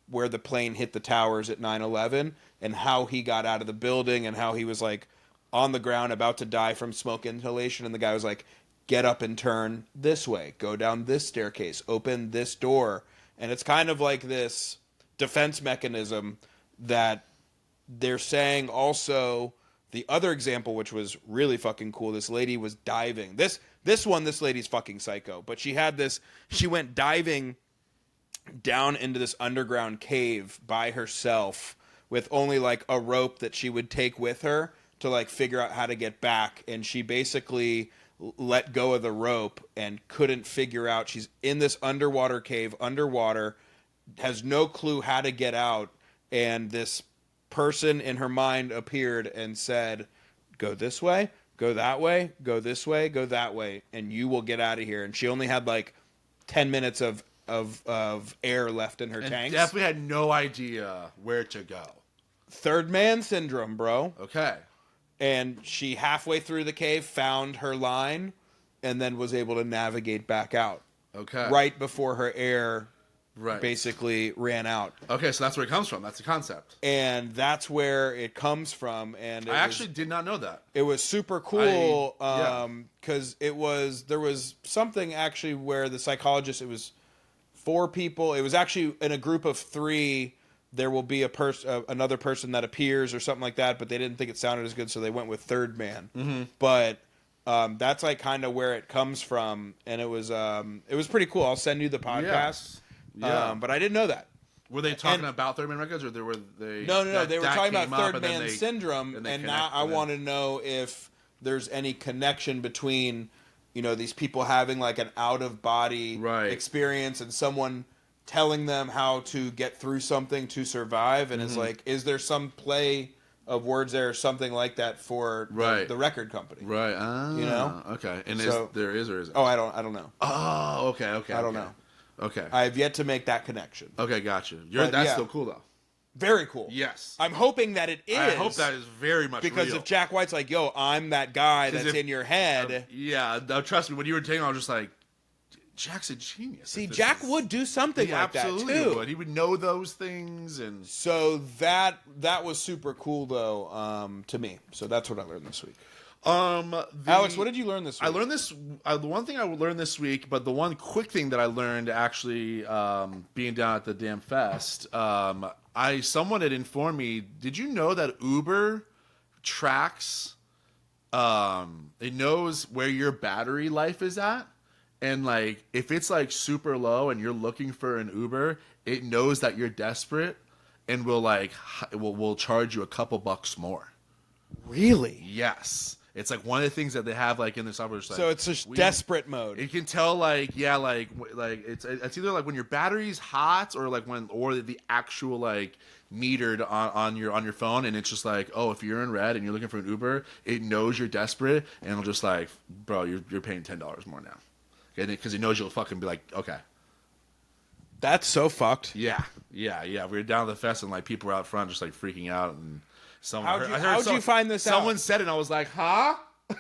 where the plane hit the towers at 9/11, and how he got out of the building, and how he was like on the ground about to die from smoke inhalation, and the guy was like, get up and turn this way, go down this staircase, open this door. And it's kind of like this defense mechanism that they're saying. Also, the other example, which was really fucking cool, this lady was diving. This lady's fucking psycho, but she went diving down into this underground cave by herself with only like a rope that she would take with her to like figure out how to get back. And she basically let go of the rope and couldn't figure out. She's in this underwater cave, underwater, has no clue how to get out. And this person in her mind appeared and said, go this way, go that way, go this way, go that way, and you will get out of here. And she only had like 10 minutes of air left in her tanks. Definitely had no idea where to go. Third man syndrome, bro. Okay. And she halfway through the cave found her line and then was able to navigate back out. Okay. Right before her air basically ran out. Okay, so that's where it comes from. That's the concept. And that's where it comes from. And I actually did not know that. It was super cool because there was something actually where the psychologist, it was 4 people. It was actually in a group of 3. There will be another person that appears or something like that, but they didn't think it sounded as good, so they went with third man. Mm-hmm. But that's like kind of where it comes from, and it was pretty cool. I'll send you the podcast. Yeah. But I didn't know that. Were they talking about Third Man Records, or were they? No. They were talking about Third Man Syndrome, and now I want to know if there's any connection between, these people having like an out of body experience and someone telling them how to get through something to survive, and it's like, is there some play of words there or something like that for the record company? Right. Okay. And so, there is or isn't? Oh, I don't know. Oh, okay. I don't know. Okay. I have yet to make that connection. Okay, gotcha. That's still cool though. Very cool. Yes. I'm hoping that it is. I hope that is very much because real. If Jack White's like, yo, I'm that guy that's in your head. Trust me, when you were taking, I was just like, Jack's a genius. See, Jack would do something like that too. Would. He would know those things, and so that was super cool though to me. So that's what I learned this week. Alex, what did you learn this week? I learned this. The one thing I learned this week, but the one quick thing that I learned actually being down at the damn fest, someone had informed me. Did you know that Uber tracks? It knows where your battery life is at. And, like, if it's, like, super low and you're looking for an Uber, it knows that you're desperate and will charge you a couple bucks more. Really? Yes. It's, like, one of the things that they have, like, in the software. So it's just desperate mode. It can tell, like, it's either, like, when your battery's hot or, like, or the actual, like, metered on your phone, and it's just like, oh, if you're in red and you're looking for an Uber, it knows you're desperate, and it'll just, like, bro, you're paying $10 more now. Because he knows you'll fucking be like, okay. That's so fucked. Yeah. We were down at the fest, and like people were out front just like freaking out. And how'd you find this out? Someone said it, and I was like, huh?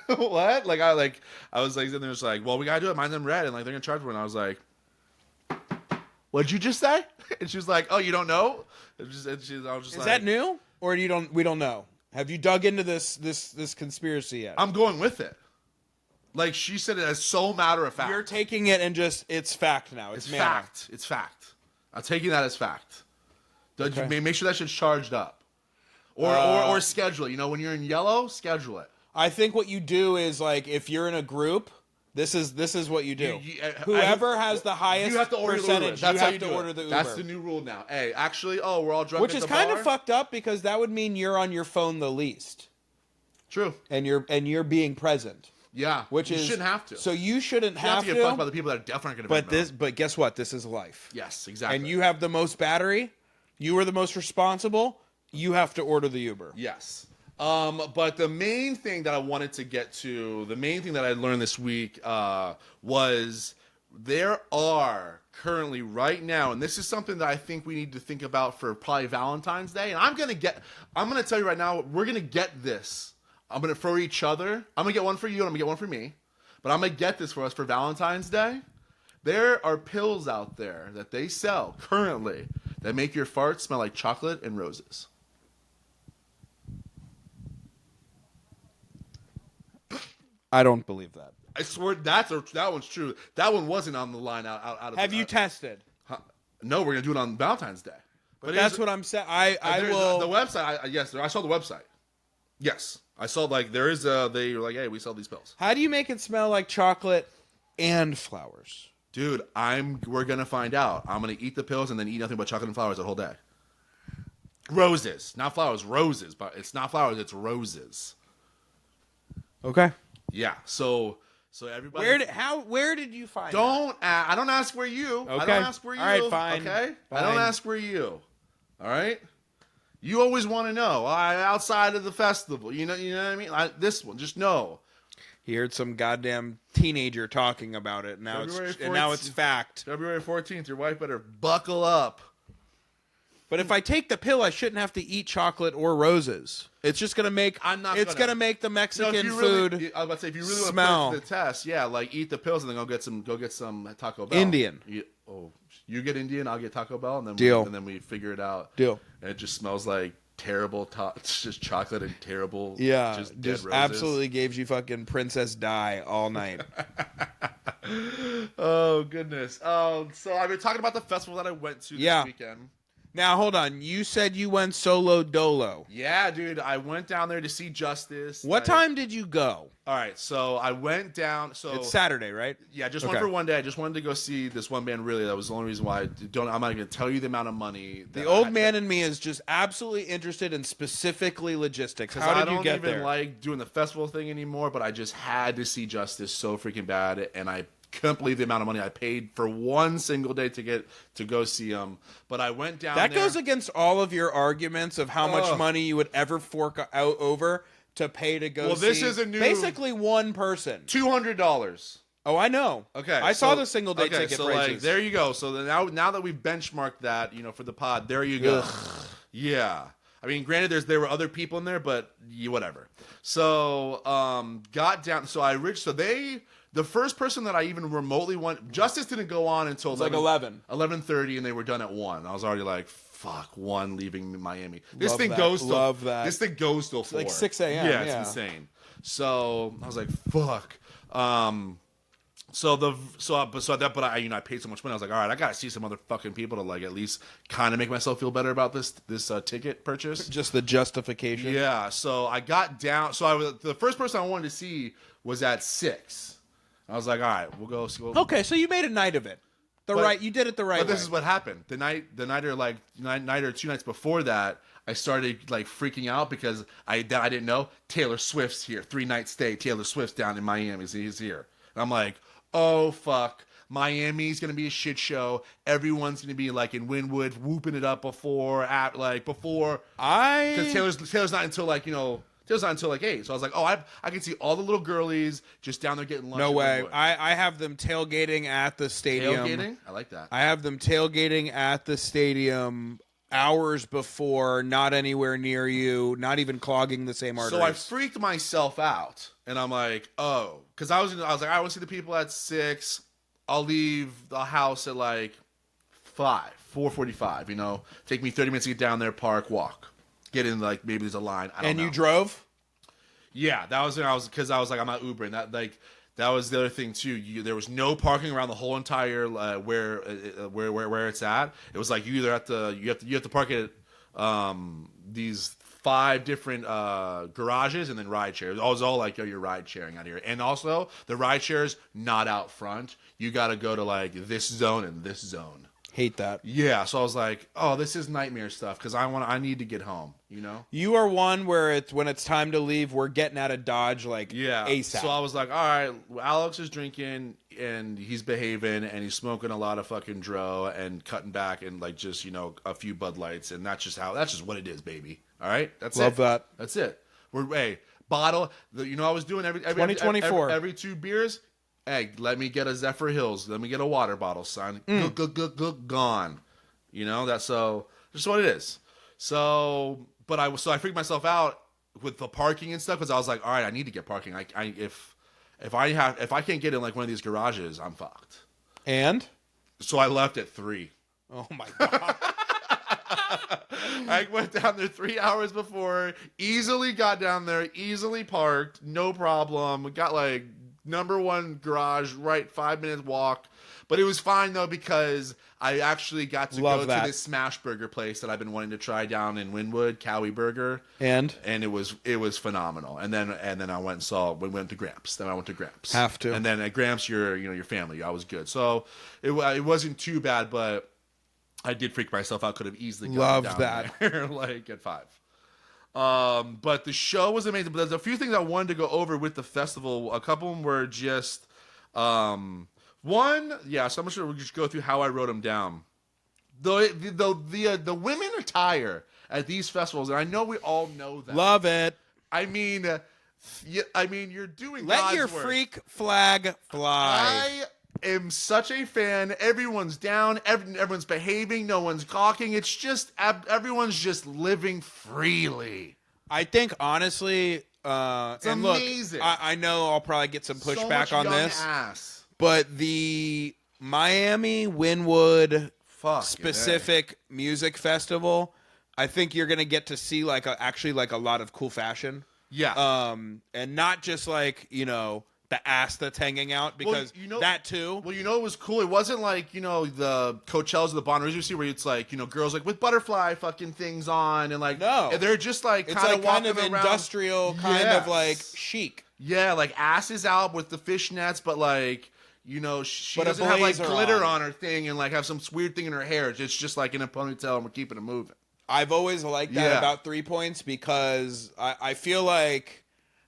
What? I was like, and there's like, well, we gotta do it. Mine's in red, and like they're gonna charge for it. And I was like, what'd you just say? And she was like, oh, you don't know? I was just Is like, that new, or we don't know? Have you dug into this conspiracy yet? I'm going with it. Like, she said it as so matter of fact. You're taking it and just, it's fact now. It's fact. It's fact. I'm taking that as fact. Okay. Make sure that shit's charged up. Or schedule it. When you're in yellow, schedule it. I think what you do is, like, if you're in a group, this is what you do. Whoever has the highest you have to order percentage, That's you how have to order the Uber. That's the new rule now. Hey, actually, we're all drunk Which is kind of fucked up, because that would mean you're on your phone the least. True. And you're being present. Yeah, you shouldn't have to. So you shouldn't have to get fucked by the people that are definitely going to be. But guess what? This is life. Yes, exactly. And you have the most battery. You are the most responsible. You have to order the Uber. Yes. But the main thing that I wanted to get to, the main thing that I learned this week was there are currently right now, and this is something that I think we need to think about for probably Valentine's Day. And I'm going to tell you right now, we're going to get this. I'm going to for each other. I'm going to get one for you and I'm going to get one for me. But I'm going to get this for us for Valentine's Day. There are pills out there that they sell currently that make your farts smell like chocolate and roses. I don't believe that. I swear that one's true. That one wasn't on the line out of. Have you tested? No, we're going to do it on Valentine's Day. But that's what I'm saying. I will. The website, yes, I saw the website. Yes. I saw, like, they were like, hey, we sell these pills. How do you make it smell like chocolate and flowers? Dude, we're going to find out. I'm going to eat the pills and then eat nothing but chocolate and flowers the whole day. Roses. Not flowers, roses. But it's not flowers, it's roses. Okay. Yeah, so everybody... Where did you find I don't ask where you. Okay. I don't ask where you. All right, fine. Okay? Fine. I don't ask where you. All right? You always want to know. Outside of the festival. You know what I mean? This one, just know. He heard some goddamn teenager talking about it. Now it's fact. February 14th, your wife better buckle up. But if I take the pill, I shouldn't have to eat chocolate or roses. It's just gonna make. It's gonna make the Mexican food. I was about to say, if you really smell. want to put it to the test, yeah, like eat the pills and then go get some Taco Bell. Indian. Oh, You get Indian, I'll get Taco Bell, and then Deal. And then we figure it out. Deal. And it just smells like terrible. It's just chocolate and terrible. Yeah, just dead roses. absolutely gave you fucking Princess Di all night. Oh goodness. So I've been talking about the festival that I went to this weekend. Now hold on. You said you went solo dolo. Yeah, dude. I went down there to see Justice. What time did you go? All right, so I went down. So it's Saturday, right? Yeah, just went for one day. I just wanted to go see this one band. Really, that was the only reason why. I'm not going to tell you the amount of money. The old man in me is just absolutely interested in specifically logistics. How did you get there? I don't even like doing the festival thing anymore, but I just had to see Justice so freaking bad, and I couldn't believe the amount of money I paid for one single day to go see them. But I went down. That goes against all of your arguments of how much money you would ever fork out over to pay to go see. Well, this is a new... Basically one person. $200. Oh, I know. Okay. I saw the single day ticket so prices. Like, there you go. So now that we've benchmarked that, for the pod, there you go. Ugh. Yeah. I mean, granted, there were other people in there, but whatever. So, got down. So the first person that I even remotely went, Justice didn't go on until like 11:30, and they were done at 1. I was already like, fuck, 1 leaving Miami. This Love thing that. goes till Love that. This thing goes till 4. Like 6 a.m. Yeah, it's insane. So I was like, fuck. But I paid so much money. I was like, all right, I gotta see some other fucking people to like at least kind of make myself feel better about this ticket purchase. Just the justification. Yeah. So I got down. So the first person I wanted to see was at 6. I was like, all right, we'll go. Okay, so you made a night of it. You did it the right way. But this is what happened. The night or 2 nights before that, I started like freaking out because I didn't know Taylor Swift's here. 3-night stay. Taylor Swift's down in Miami. He's here. And I'm like, oh fuck, Miami's gonna be a shit show. Everyone's gonna be like in Wynwood whooping it up before. Because Taylor's not until Taylor's not until like 8. So I was like, oh, I can see all the little girlies just down there getting lunch. No way. I have them tailgating at the stadium. Tailgating? I like that. I have them tailgating at the stadium hours before, not anywhere near you, not even clogging the same arteries. So I freaked myself out, and I'm like, oh, because I was like, I want to see the people at 6. I'll leave the house at like 4:45. Take me 30 minutes to get down there, park, walk, get in. Like maybe there's a line. I don't know. You drove? Yeah, that was when I was I'm not Ubering. That was the other thing too. There was no parking around the whole entire where it's at. It was like you either you have to park at these 5 different garages and then ride shares. It was all like, you're ride sharing out here. And also the ride shares not out front. You got to go to like this zone and this zone. Hate that. Yeah, so I was like, oh, this is nightmare stuff because I need to get home, You are one where when it's time to leave, we're getting out of Dodge ASAP. So I was like, all right, Alex is drinking and he's behaving and he's smoking a lot of fucking dro and cutting back and like just, a few Bud Lights, and that's just what it is, baby. All right? That's Love it. that. That's it. Bottle, I was doing every 2024. Every 2 beers. Hey, let me get a Zephyr Hills. Let me get a water bottle, son. Gone. That's just what it is. So I freaked myself out with the parking and stuff because I was like, all right, I need to get parking. If I can't get in like one of these garages, I'm fucked. And so I left at 3. Oh my god. I went down there 3 hours before. Easily got down there. Easily parked. No problem. Got like number 1 garage, right 5 minutes walk. But it was fine though because I actually got to go to this smash burger place that I've been wanting to try down in Wynwood, Cowie Burger, and it was phenomenal. And then I went and we went to Gramps. Then I went to Gramps. Have to. And then at Gramps, your family, I was good. So it wasn't too bad, but I did freak myself out. Could have easily gotten down there like at 5. But the show was amazing. But there's a few things I wanted to go over with the festival. A couple of them were just, one, yeah. So I'm sure we'll just go through how I wrote them down. The women attire at these festivals, and I know we all know that. Love it. I mean, you're doing. Let God's your work. Freak flag fly. I am such a fan. Everyone's down. Everyone's behaving. No one's gawking. It's just everyone's just living freely. I think honestly, it's amazing. Look, I know I'll probably get some pushback on this, but the Miami Wynwood specific music festival, I think you're gonna get to see like a lot of cool fashion. Yeah. And not just like, the ass that's hanging out, because that too. Well, it was cool. It wasn't like, the Coachellas or the Bonnaroo you see where it's like, girls like with butterfly fucking things on and like, no, they're just like kind of around. industrial, kind of like chic. Yeah, like asses out with the fishnets, but like, she but doesn't have like glitter on her thing and like have some weird thing in her hair. It's just like in a ponytail and we're keeping it moving. I've always liked that about 3 Points because I feel like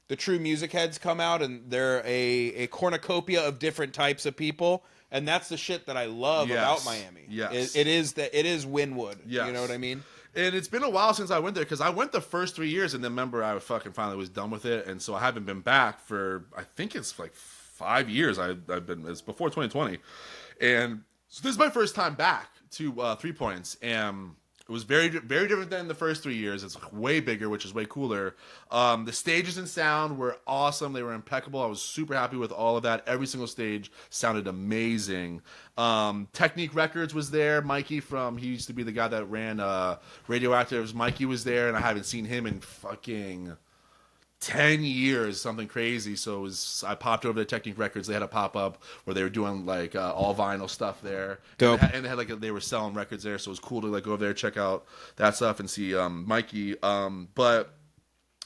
the true music heads come out and they're a cornucopia of different types of people, and that's the shit that I love about Miami. Yes, it is Wynwood. Yes. You know what I mean? And it's been a while since I went there because I went the first 3 years and then remember I fucking finally was done with it, and so I haven't been back for I think it's like 5 years. I've been it's before 2020, and so this is my first time back to 3 Points, and it was very, very different than the first 3 years. It's way bigger, which is way cooler. The stages and sound were awesome. They were impeccable. I was super happy with all of that. Every single stage sounded amazing. Technique Records was there. Mikey he used to be the guy that ran Radioactives. Mikey was there, and I haven't seen him in fucking 10 years, something crazy. So I popped over to Technique Records. They had a pop-up where they were doing like all vinyl stuff there. Dope. And they had like they were selling records there, so it was cool to like go over there, check out that stuff and see Mikey. But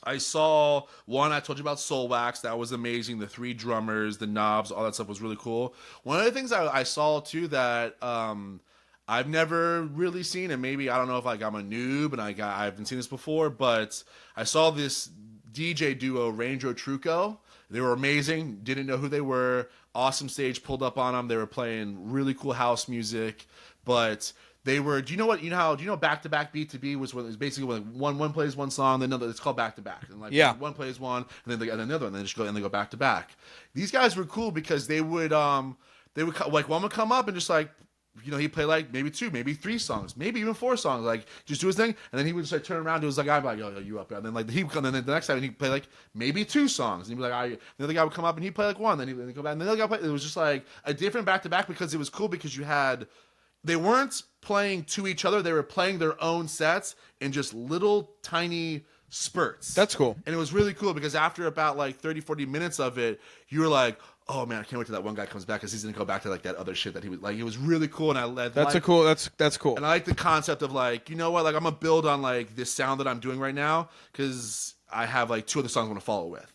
I saw I told you about Soul Wax. That was amazing. The 3 drummers, the knobs, all that stuff was really cool. One of the things I saw too that I've never really seen, and maybe I don't know if like I'm a noob and I haven't seen this before, but I saw this DJ duo, Rango Truco. They were amazing. Didn't know who they were. Awesome stage, pulled up on them. They were playing really cool house music, but they were. Do you know back to back B2B was when it was basically when one plays one song, then another. It's called back to back, and like one plays one, and then another one, and then just go and they go back to back. These guys were cool because they would like one would come up and just like. He'd play like maybe 2, maybe 3 songs, maybe even 4 songs, like just do his thing, and then he would just like turn around to his like guy, like, yo, you up there, and then like he would come, and then the next time he'd play like maybe 2 songs, and he'd be like, the other guy would come up and he'd play like 1, then he'd go back, and then the other guy would play. It was just like a different back to back because it was cool because they weren't playing to each other, they were playing their own sets in just little tiny spurts. That's cool. And it was really cool because after about like 30-40 minutes of it, you were like, oh man, I can't wait till that one guy comes back because he's gonna go back to like that other shit that he was like. It was really cool, and that's cool. And I like the concept of like, you know what, like I'm gonna build on like this sound that I'm doing right now because I have like 2 other songs I want to follow with.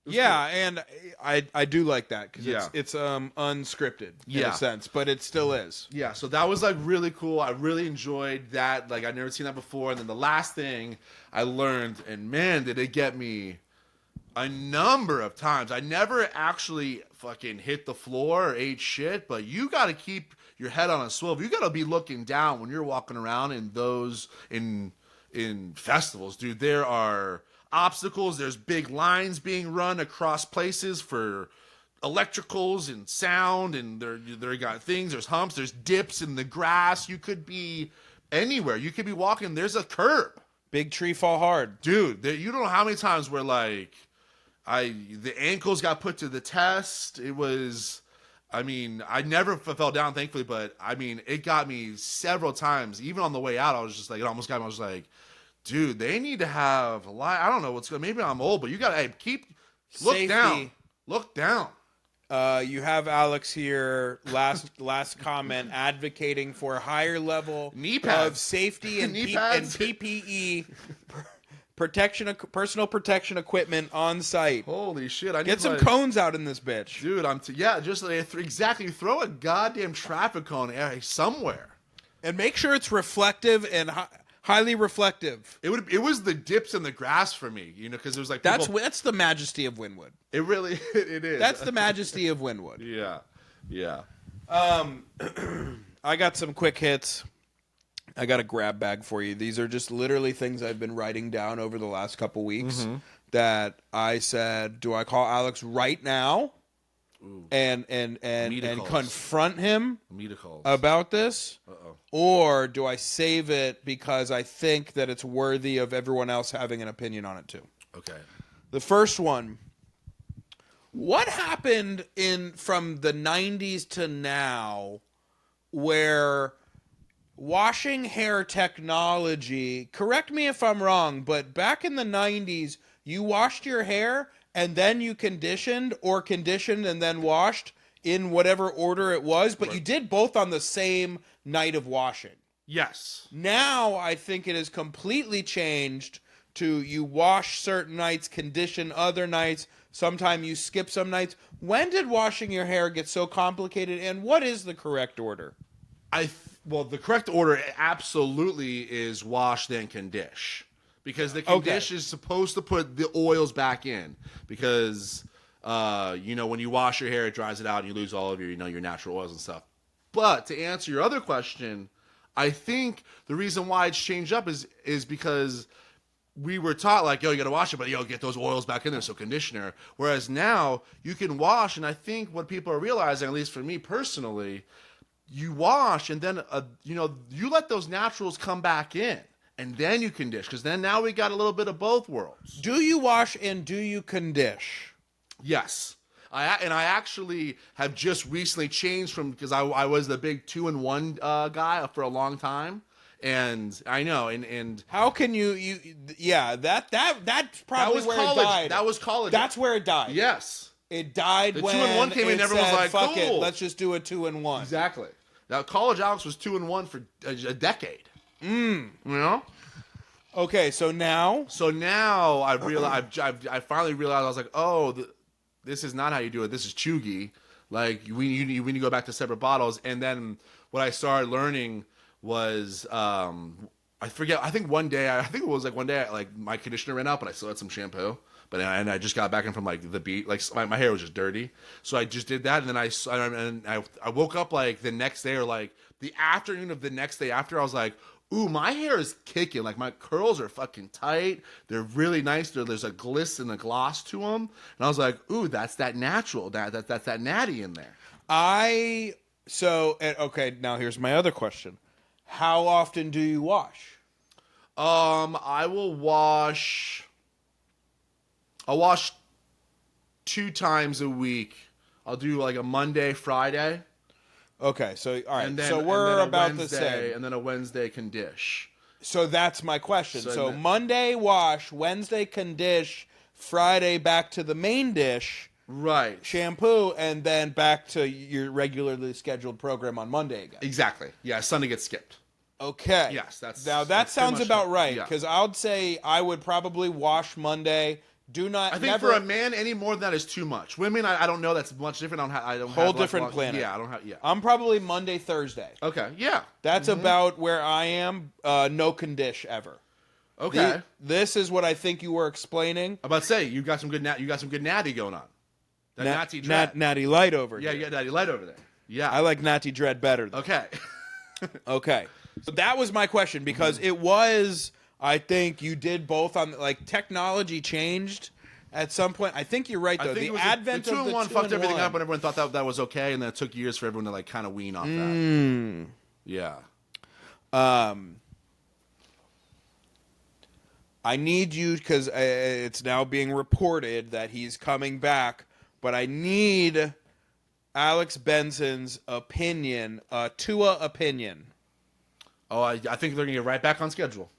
Yeah, cool. And I do like that because it's unscripted in a sense, but it still is. Yeah, so that was like really cool. I really enjoyed that. Like I'd never seen that before. And then the last thing I learned, and man, did it get me a number of times. I never actually fucking hit the floor or ate shit, but you got to keep your head on a swivel. You got to be looking down when you're walking around in festivals, dude. There are obstacles. There's big lines being run across places for electricals and sound, and there got things. There's humps. There's dips in the grass. You could be anywhere. You could be walking. There's a curb. Big tree fall hard, dude. You don't know how many times where like the ankles got put to the test. It was, I mean, I never fell down, thankfully, but I mean, it got me several times. Even on the way out, I was just like, it almost got me. I was like, dude, they need to have a lot. I don't know what's going. Maybe I'm old, but you got to look Safety. down. Look down. You have Alex here. Last comment advocating for a higher level knee pads of safety and PPE. Personal protection equipment on site. Holy shit! I Get some cones out in this bitch, dude. just exactly. Throw a goddamn traffic cone somewhere, and make sure it's reflective and highly reflective. It was the dips in the grass for me, because it was like that's the majesty of Wynwood. It really it is. That's the majesty of Wynwood. Yeah. I got some quick hits. I got a grab bag for you. These are just literally things I've been writing down over the last couple weeks that I said, do I call Alex right now and confront him about this? Or do I save it because I think that it's worthy of everyone else having an opinion on it too? Okay. The first one, what happened from the 90s to now where washing hair technology, correct me if I'm wrong, but back in the 90s, you washed your hair and then you conditioned, or conditioned and then washed in whatever order it was, but you did both on the same night of washing. Yes. Now I think it has completely changed to you wash certain nights, condition other nights. Sometimes you skip some nights. When did washing your hair get so complicated, and what is the correct order? Well, the correct order absolutely is wash then condish, because the condish is supposed to put the oils back in, because when you wash your hair, it dries it out and you lose all of your your natural oils and stuff. But to answer your other question, I think the reason why it's changed up is because we were taught, like, yo, you got to wash it, but get those oils back in there, so conditioner. Whereas now you can wash, and I think what people are realizing, at least for me personally, you wash and then you let those naturals come back in, and then you condition, because then now we got a little bit of both worlds. Do you wash and do you condish? Yes. I actually have just recently changed from, because I was the big 2-in-1 guy for a long time. And I know, and how can you that's probably was where college. it died. That was college. That's where it died. Yes. It died the when 2-in-1 came in and everyone was like, fuck cool. it, let's just do a 2-in-1. Exactly. Now, college Alex was 2-in-1 for a decade. You know? Okay, so now I realized, I finally realized, I was like, oh, this is not how you do it. This is chuggy. Like, we need to go back to separate bottles. And then what I started learning was, I forget, I think it was one day, like, my conditioner ran out, but I still had some shampoo. And I just got back in from, like, the beach. Like, my hair was just dirty. So I just did that, and then I woke up, like, the next day, or, like, the afternoon of the next day after, I was like, ooh, my hair is kicking. Like, my curls are fucking tight. They're really nice. There's a gliss and a gloss to them. And I was like, ooh, that's that natural. That's that natty in there. Okay, now here's my other question. How often do you wash? I'll wash 2 times a week. I'll do like a Monday, Friday. Okay, so all right, then, so we're about Wednesday, the same. and then a Wednesday condish. So that's my question. So then, Monday wash, Wednesday condish, Friday back to the main dish, right? Shampoo, and then back to your regularly scheduled program on Monday again. Exactly. Yeah, Sunday gets skipped. Okay. Yes, that sounds about right, because I would say I would probably wash Monday. I think for a man, any more than that is too much. Women, I don't know. That's much different. I don't whole have different planet. Yeah, I don't have. Yeah, I'm probably Monday, Thursday. Okay, yeah, that's about where I am. No condish ever. Okay, this is what I think you were explaining. I'm about to say you got some good natty going on. That natty light over here. Yeah, you got natty light over there. Yeah, I like natty dread better. Though. Okay, okay. So that was my question, because it was. I think you did both on, like, technology changed at some point. I think you're right, though. The advent of the 2-in-1 fucked everything up, and everyone thought that was okay, and then it took years for everyone to, like, kind of wean off that. Yeah. I need you, because it's now being reported that he's coming back, but I need Alex Benson's opinion, Tua opinion. Oh, I think they're going to get right back on schedule.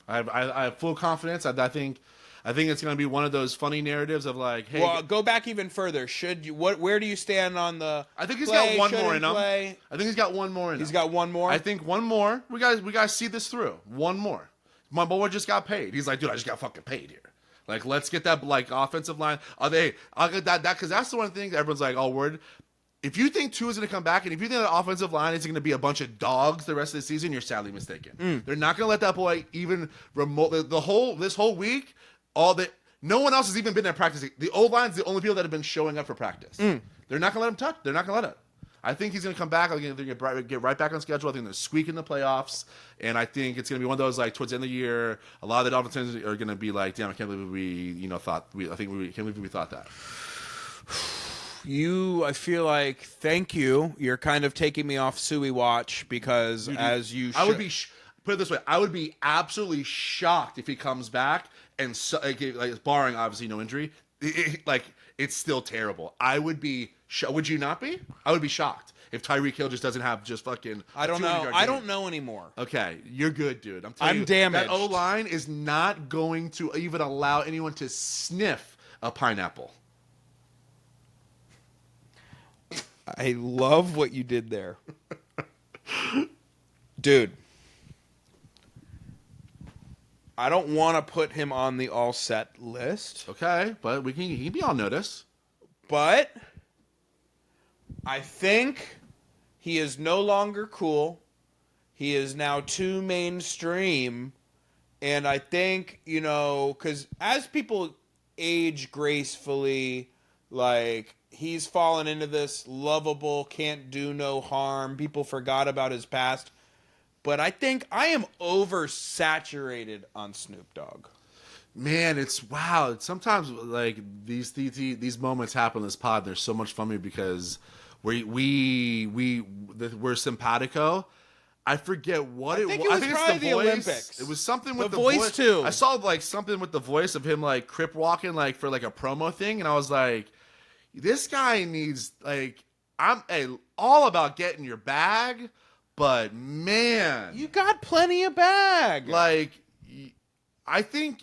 I have full confidence. I think it's going to be one of those funny narratives of, like, hey. Well, go back even further. Where do you stand on the? I think he's got one more in him. I think he's got one more in him. He's got one more. I think one more. We guys see this through. One more. My boy just got paid. He's like, dude, I just got fucking paid here. Like, let's get that, like, offensive line. I'll get that because that's the one thing that everyone's like, oh, word. If you think Tua is going to come back, and if you think the offensive line is going to be a bunch of dogs the rest of the season, you're sadly mistaken. They're not going to let that boy even remotely. This whole week, no one else has even been there practicing. The O-line's the only people that have been showing up for practice. They're not going to let him touch. They're not going to let it. I think he's going to come back. I think they're going to get right back on schedule. I think they're squeaking the playoffs, and I think it's going to be one of those, like, towards the end of the year, a lot of the Dolphins are going to be like, damn, I can't believe we thought that. I feel like, thank you. You're kind of taking me off Suey watch, because I would be, put it this way, I would be absolutely shocked if he comes back and, like, barring obviously no injury, it's still terrible. I would be, would you not be? I would be shocked. if Tyreek Hill just doesn't have just fucking. I don't know. I don't know anymore. Okay, you're good, dude. I'm telling you, damaged. That O-line is not going to even allow anyone to sniff a pineapple. I love what you did there. Dude. I don't want to put him on the all set list. Okay, but he can be on notice. But I think he is no longer cool. He is now too mainstream. And I think, because as people age gracefully, like, he's fallen into this lovable, can't do no harm. People forgot about his past. But I think I am oversaturated on Snoop Dogg. Man, it's wow. Sometimes like these moments happen in this pod. They're so much fun to me because we're simpatico. I forget what it was. I think it's the voice. Olympics. It was something with the voice too. I saw like something with the voice of him like crip walking like for like a promo thing, and I was like, this guy needs like I'm all about getting your bag. But man, you got plenty of bag. Like, I think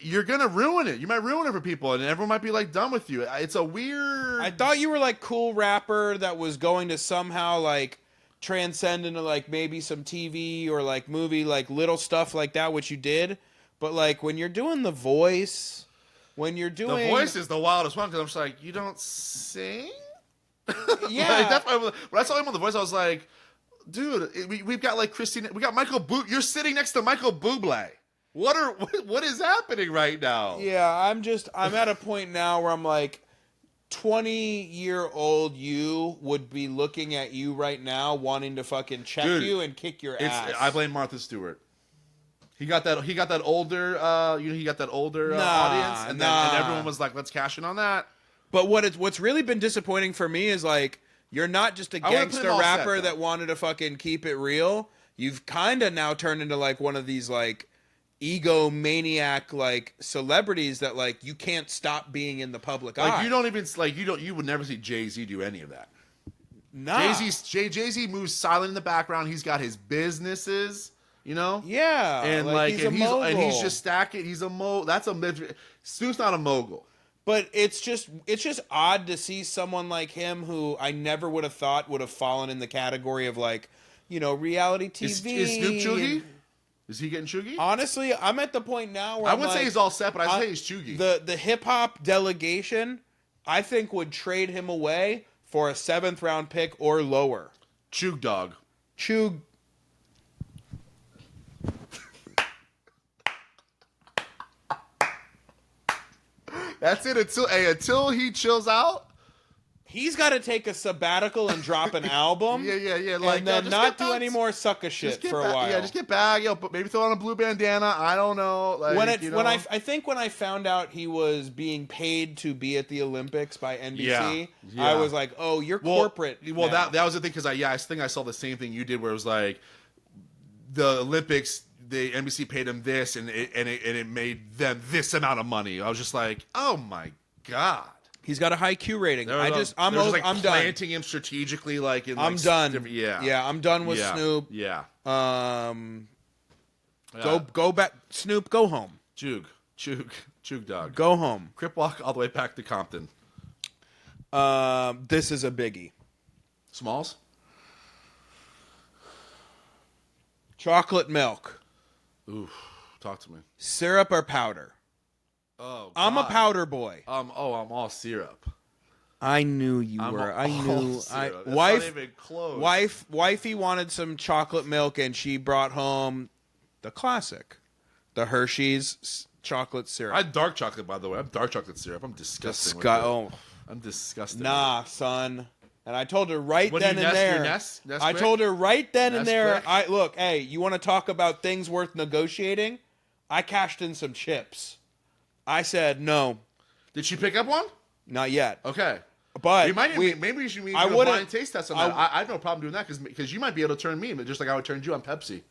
you're gonna ruin it. You might ruin it for people, and everyone might be like done with you. It's a weird. I thought you were like cool rapper that was going to somehow like transcend into like maybe some TV or like movie, like little stuff like that, which you did. But like when you're doing the voice, the voice is the wildest one because I'm just like, you don't sing. Yeah, like, that's why when I saw him on the voice, I was like. Dude, we've got like Christine. We got Michael Bublé. You're sitting next to Michael Bublé. What is happening right now? Yeah, I'm at a point now where I'm like, 20-year-old you would be looking at you right now, wanting to fucking check you and kick your ass. I blame Martha Stewart. He got that older. Audience, and everyone was like, let's cash in on that. But what's really been disappointing for me is like. You're not just a gangster rapper that wanted to fucking keep it real. You've kind of now turned into like one of these like egomaniac like celebrities that like you can't stop being in the public eye. Like you would never see Jay-Z do any of that. Nah. Jay-Z moves silent in the background. He's got his businesses, Yeah. And he's just stacking. He's a Snoop's not a mogul. But it's just odd to see someone like him who I never would have thought would have fallen in the category of like, reality TV. Is Snoop chuggy? Is he getting chuggy? Honestly, I'm at the point now where I wouldn't say he's all set, but I'd say he's chuggy. The hip hop delegation, I think, would trade him away for a 7th round pick or lower. Chug dog. Chug. That's it until he chills out. He's got to take a sabbatical and drop an album. Yeah. Like, and then not do any more sucker shit for a while. Yeah, just get back. But maybe throw on a blue bandana. I don't know. Like, I think when I found out he was being paid to be at the Olympics by NBC, I was like, oh, you're corporate. Well, now. that was the thing because I think I saw the same thing you did, where it was like the Olympics. The NBC paid him this, and it made them this amount of money. I was just like, oh my god. He's got a high Q rating. I'm planting done. him strategically, like in. I'm done. Yeah, I'm done with Snoop. Yeah. Go back, Snoop. Go home. Chug dog. Go home. Crip walk all the way back to Compton. This is a biggie. Smalls. Chocolate milk. Ooh, talk to me. Syrup or powder? Oh, God. I'm a powder boy. I'm all syrup. I knew you were. I knew. Syrup. That's not even close. Wifey wanted some chocolate milk, and she brought home the classic, the Hershey's chocolate syrup. I have dark chocolate, by the way. I'm dark chocolate syrup. I'm disgusting. I'm disgusted. Nah, son. And I told her right what then do you and there. Nest I told her right then and there. Quick? Look, hey, you want to talk about things worth negotiating? I cashed in some chips. I said no. Did she pick up one? Not yet. Okay. But maybe we should do a blind taste test on that. I have no problem doing that because you might be able to turn me, just like I would turn you on Pepsi.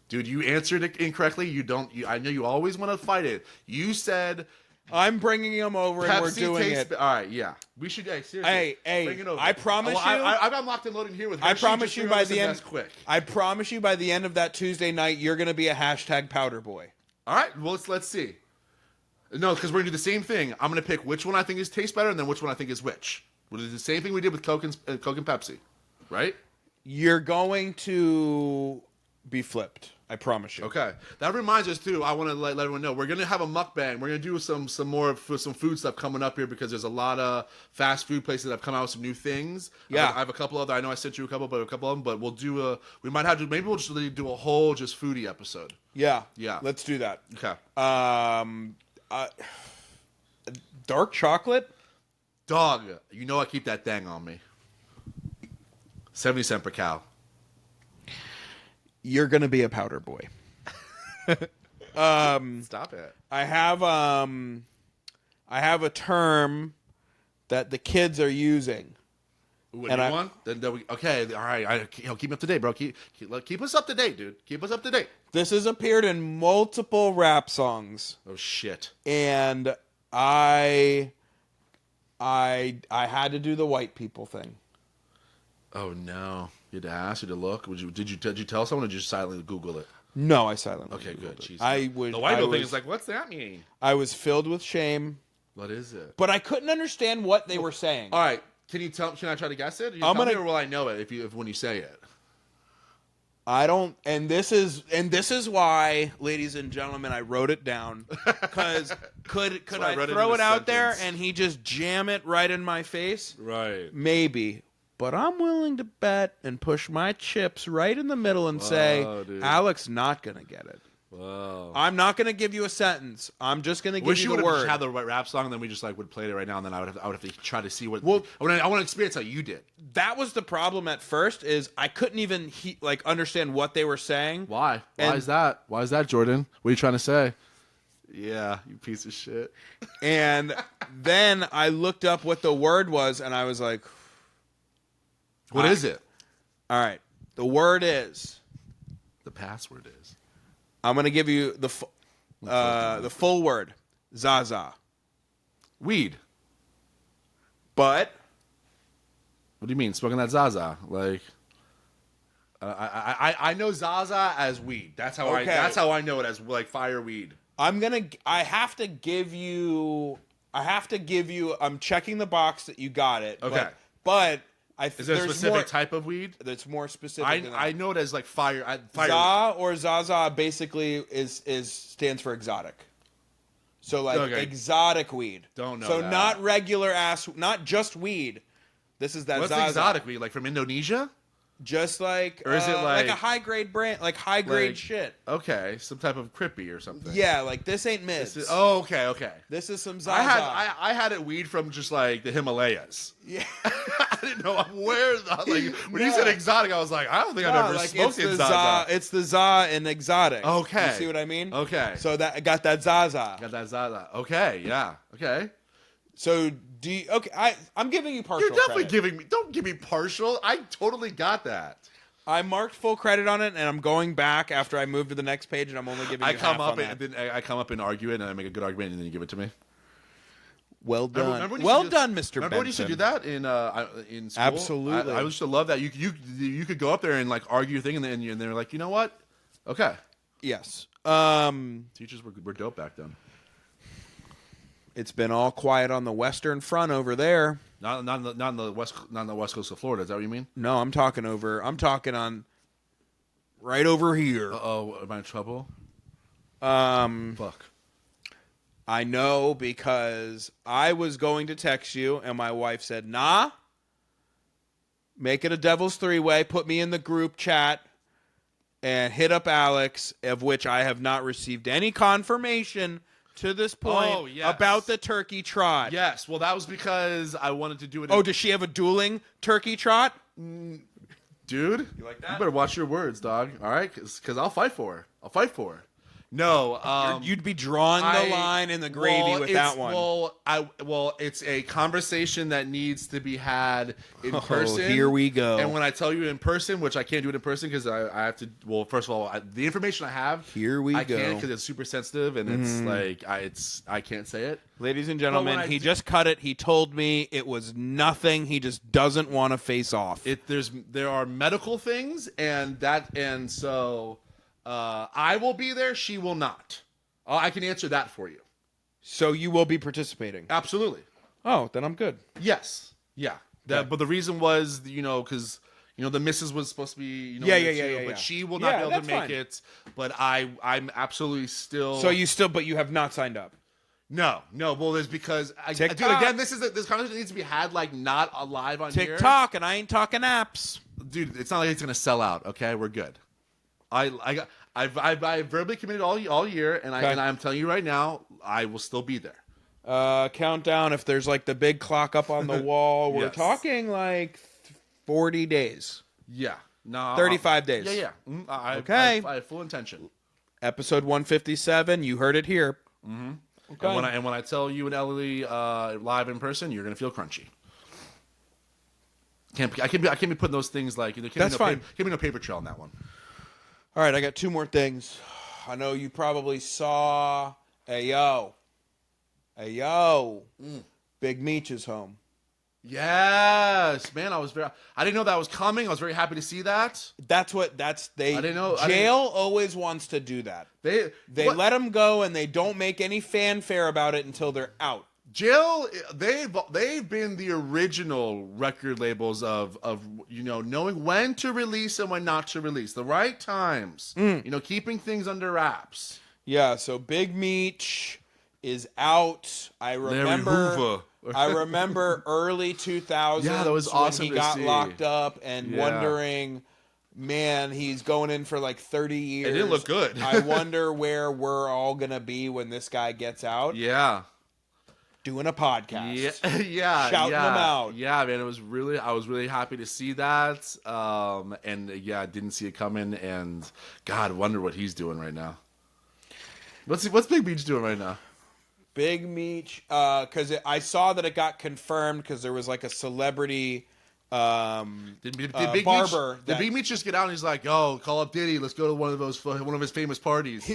Dude, you answered it incorrectly. I know you always want to fight it. You said I'm bringing them over and we're doing it. All right, yeah. We should. Hey, seriously. Hey, bring it over. I promise you. I've got locked and loading here with. Hershey. I promise Just you bring by over the some end. mess quick. I promise you by the end of that Tuesday night, you're gonna be a hashtag powder boy. All right. Well, let's see. No, because we're gonna do the same thing. I'm gonna pick which one I think tastes better, and then which one I think is which. We'll do the same thing we did with Coke and Pepsi, right? You're going to be flipped. I promise you. Okay. That reminds us too. I want to let everyone know we're gonna have a mukbang. We're gonna do some more some food stuff coming up here because there's a lot of fast food places that have come out with some new things. Yeah, I have a couple of them. I know I sent you a couple of them. But we'll do we might have to. Maybe we'll just do a whole just foodie episode. Yeah. Yeah. Let's do that. Okay. Dark chocolate. Dog, you know I keep that thing on me. 70 cents per cow. You're gonna be a powder boy. Stop it. I have a term that the kids are using. Ooh, and one? Then okay, all right. Keep me up to date, bro. Keep us up to date, dude. Keep us up to date. This has appeared in multiple rap songs. Oh shit. And I had to do the white people thing. Oh no! You had to ask, you had to look. Did you tell someone, or did you just silently Google it? No, I silently. Okay, Googled good. it. Jesus. The white people thing is like, what's that mean? I was filled with shame. What is it? But I couldn't understand what they were saying. All right, can you tell? Can I try to guess it? I'm gonna. Me, or will I know it if when you say it? I don't, and this is why, ladies and gentlemen, I wrote it down because could I throw it out there and he just jam it right in my face? Right. Maybe, but I'm willing to bet and push my chips right in the middle and say, dude. Alex not gonna get it. Whoa. I'm not gonna give you a sentence. I'm just gonna give Wish you you the would have word. just had the right rap song, and then we just would play it right now, and then I would have to try to see what. Well, I want to experience how you did. That was the problem at first. Is I couldn't even understand what they were saying. Why? Why is that? Why is that, Jordan? What are you trying to say? Yeah, you piece of shit. And then I looked up what the word was, and I was like, "What is it?" All right, the word is. The password is. I'm gonna give you the full word, Zaza. Weed. But what do you mean smoking that Zaza? Like, I know Zaza as weed. That's how I know it as like fire weed. I have to give you. I'm checking the box that you got it. Okay. But is there a specific type of weed? That's more specific. I know it as like fire. Za or Zaza basically stands for exotic. So like exotic weed. Don't know. So that. not regular ass, not just weed. This is that What's Zaza. exotic weed? Like from Indonesia? Just like, or is it like a high grade brand, like high grade shit? Okay, some type of crippy or something. Yeah, like this ain't mids. Okay. This is some Zaza. I had it weed from just like the Himalayas. Yeah, I didn't know where. Like when you said exotic, I was like, I don't think I've ever smoked it. Zaza. It's the Za and exotic. Okay, you see what I mean? Okay, so that got that Zaza. Okay, yeah. Okay. So I'm giving you partial. You're definitely credit. giving me. Don't give me partial. I totally got that. I marked full credit on it, and I'm going back after I move to the next page, and I'm only giving you half on that. I come up and argue it, and I make a good argument, and then you give it to me. Well done. Remember well done, Mr. Remember when you used to do that in school? Absolutely. I used to love that. You could go up there and like argue your thing, and then they're like, you know what? Okay. Yes. Teachers were dope back then. It's been all quiet on the Western Front over there. Not on the west coast of Florida. Is that what you mean? No, I'm talking on right over here. Uh-oh, am I in trouble? Fuck. I know because I was going to text you, and my wife said, "Nah, make it a Devil's Three-Way. Put me in the group chat and hit up Alex," of which I have not received any confirmation to this point about the turkey trot. Yes. Well, that was because I wanted to do it. Does she have a dueling turkey trot? Dude, you like that? You better watch your words, dog. All right, because I'll fight for her. No, You'd be drawing the line in the gravy with that one. It's a conversation that needs to be had in person. Here we go. And when I tell you in person, which I can't do it in person because I have to. Well, first of all, the information I have, I can't because it's super sensitive and it's like I can't say it. Ladies and gentlemen, he just cut it. He told me it was nothing. He just doesn't want to face off. There are medical things and so. I will be there. She will not. I can answer that for you. So you will be participating? Absolutely. Oh, then I'm good. Yes. Yeah. But the reason was, because the missus was supposed to be, yeah. But she will not be able to make it. But I'm absolutely still. But you have not signed up. No. Well, it's because dude, again, this conversation needs to be had like not live on here. TikTok, and I ain't talking apps, dude. It's not like it's gonna sell out. Okay, we're good. I've verbally committed all year, and I'm telling you right now, I will still be there. Countdown. If there's like the big clock up on the wall, we're Yes. talking like 40 days. Yeah, no, 35 days. Yeah. Okay. I have full intention. Episode 157. You heard it here. Mm-hmm. Okay. And when I tell you and Ellie live in person, you're gonna feel crunchy. I can't be putting those things like That's fine. Give me no paper trail on that one. All right, I got two more things. I know you probably saw. Hey yo, Big Meech is home. Yes, man. I didn't know that was coming. I was very happy to see that. I didn't know. Jail always wants to do that. They let them go and they don't make any fanfare about it until they're out. Jail, they've been the original record labels of knowing when to release and when not to release, the right times. Keeping things under wraps. Yeah. So Big Meech is out. I remember early 2000s. Yeah, that was awesome. When he got locked up and wondering, man, he's going in for like 30 years. It didn't look good. I wonder where we're all gonna be when this guy gets out. Yeah. Doing a podcast. Yeah. Shouting them out. Yeah, man. I was really happy to see that. I didn't see it coming. And God, I wonder what he's doing right now. What's Big Meech doing right now? Big Meech, because I saw that it got confirmed because there was like a celebrity Did Big barber. Meech, did Big Meech just get out and he's like, "Yo, call up Diddy. Let's go to one of his famous parties."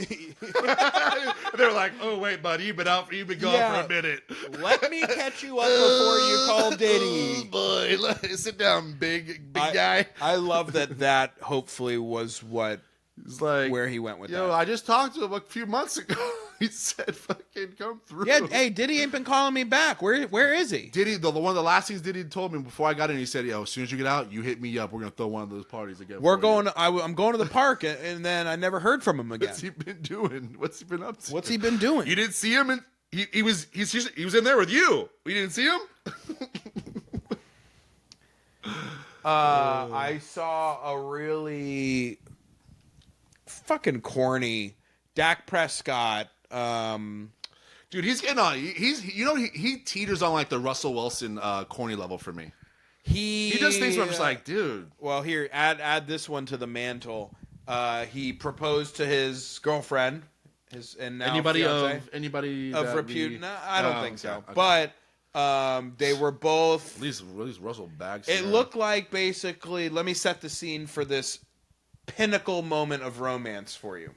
They're like, "Oh wait, buddy, you've been gone for a minute. Let me catch you up before you call Diddy." Oh boy, sit down, big guy. I love that. Hopefully, was what. It's like where he went with that. I just talked to him a few months ago. He said, "Fucking come through." Yeah, hey, Diddy ain't been calling me back. Where is he? Diddy, one of the last things Diddy told me before I got in, he said, "Yo, as soon as you get out, you hit me up. We're gonna throw one of those parties again." I'm going to the park, and then I never heard from him again. What's he been doing? What's he been up to? What's he been doing? You didn't see him, and he was in there with you. You didn't see him. I saw a really fucking corny Dak Prescott. Dude, he's getting on. He teeters on like the Russell Wilson corny level for me. He does things where I'm just like, dude. Well, here, add this one to the mantle. He proposed to his girlfriend. Anybody of repute? No, I don't think so. Okay. But they were both. At least Russell bags. It looked like basically. Let me set the scene for this pinnacle moment of romance for you.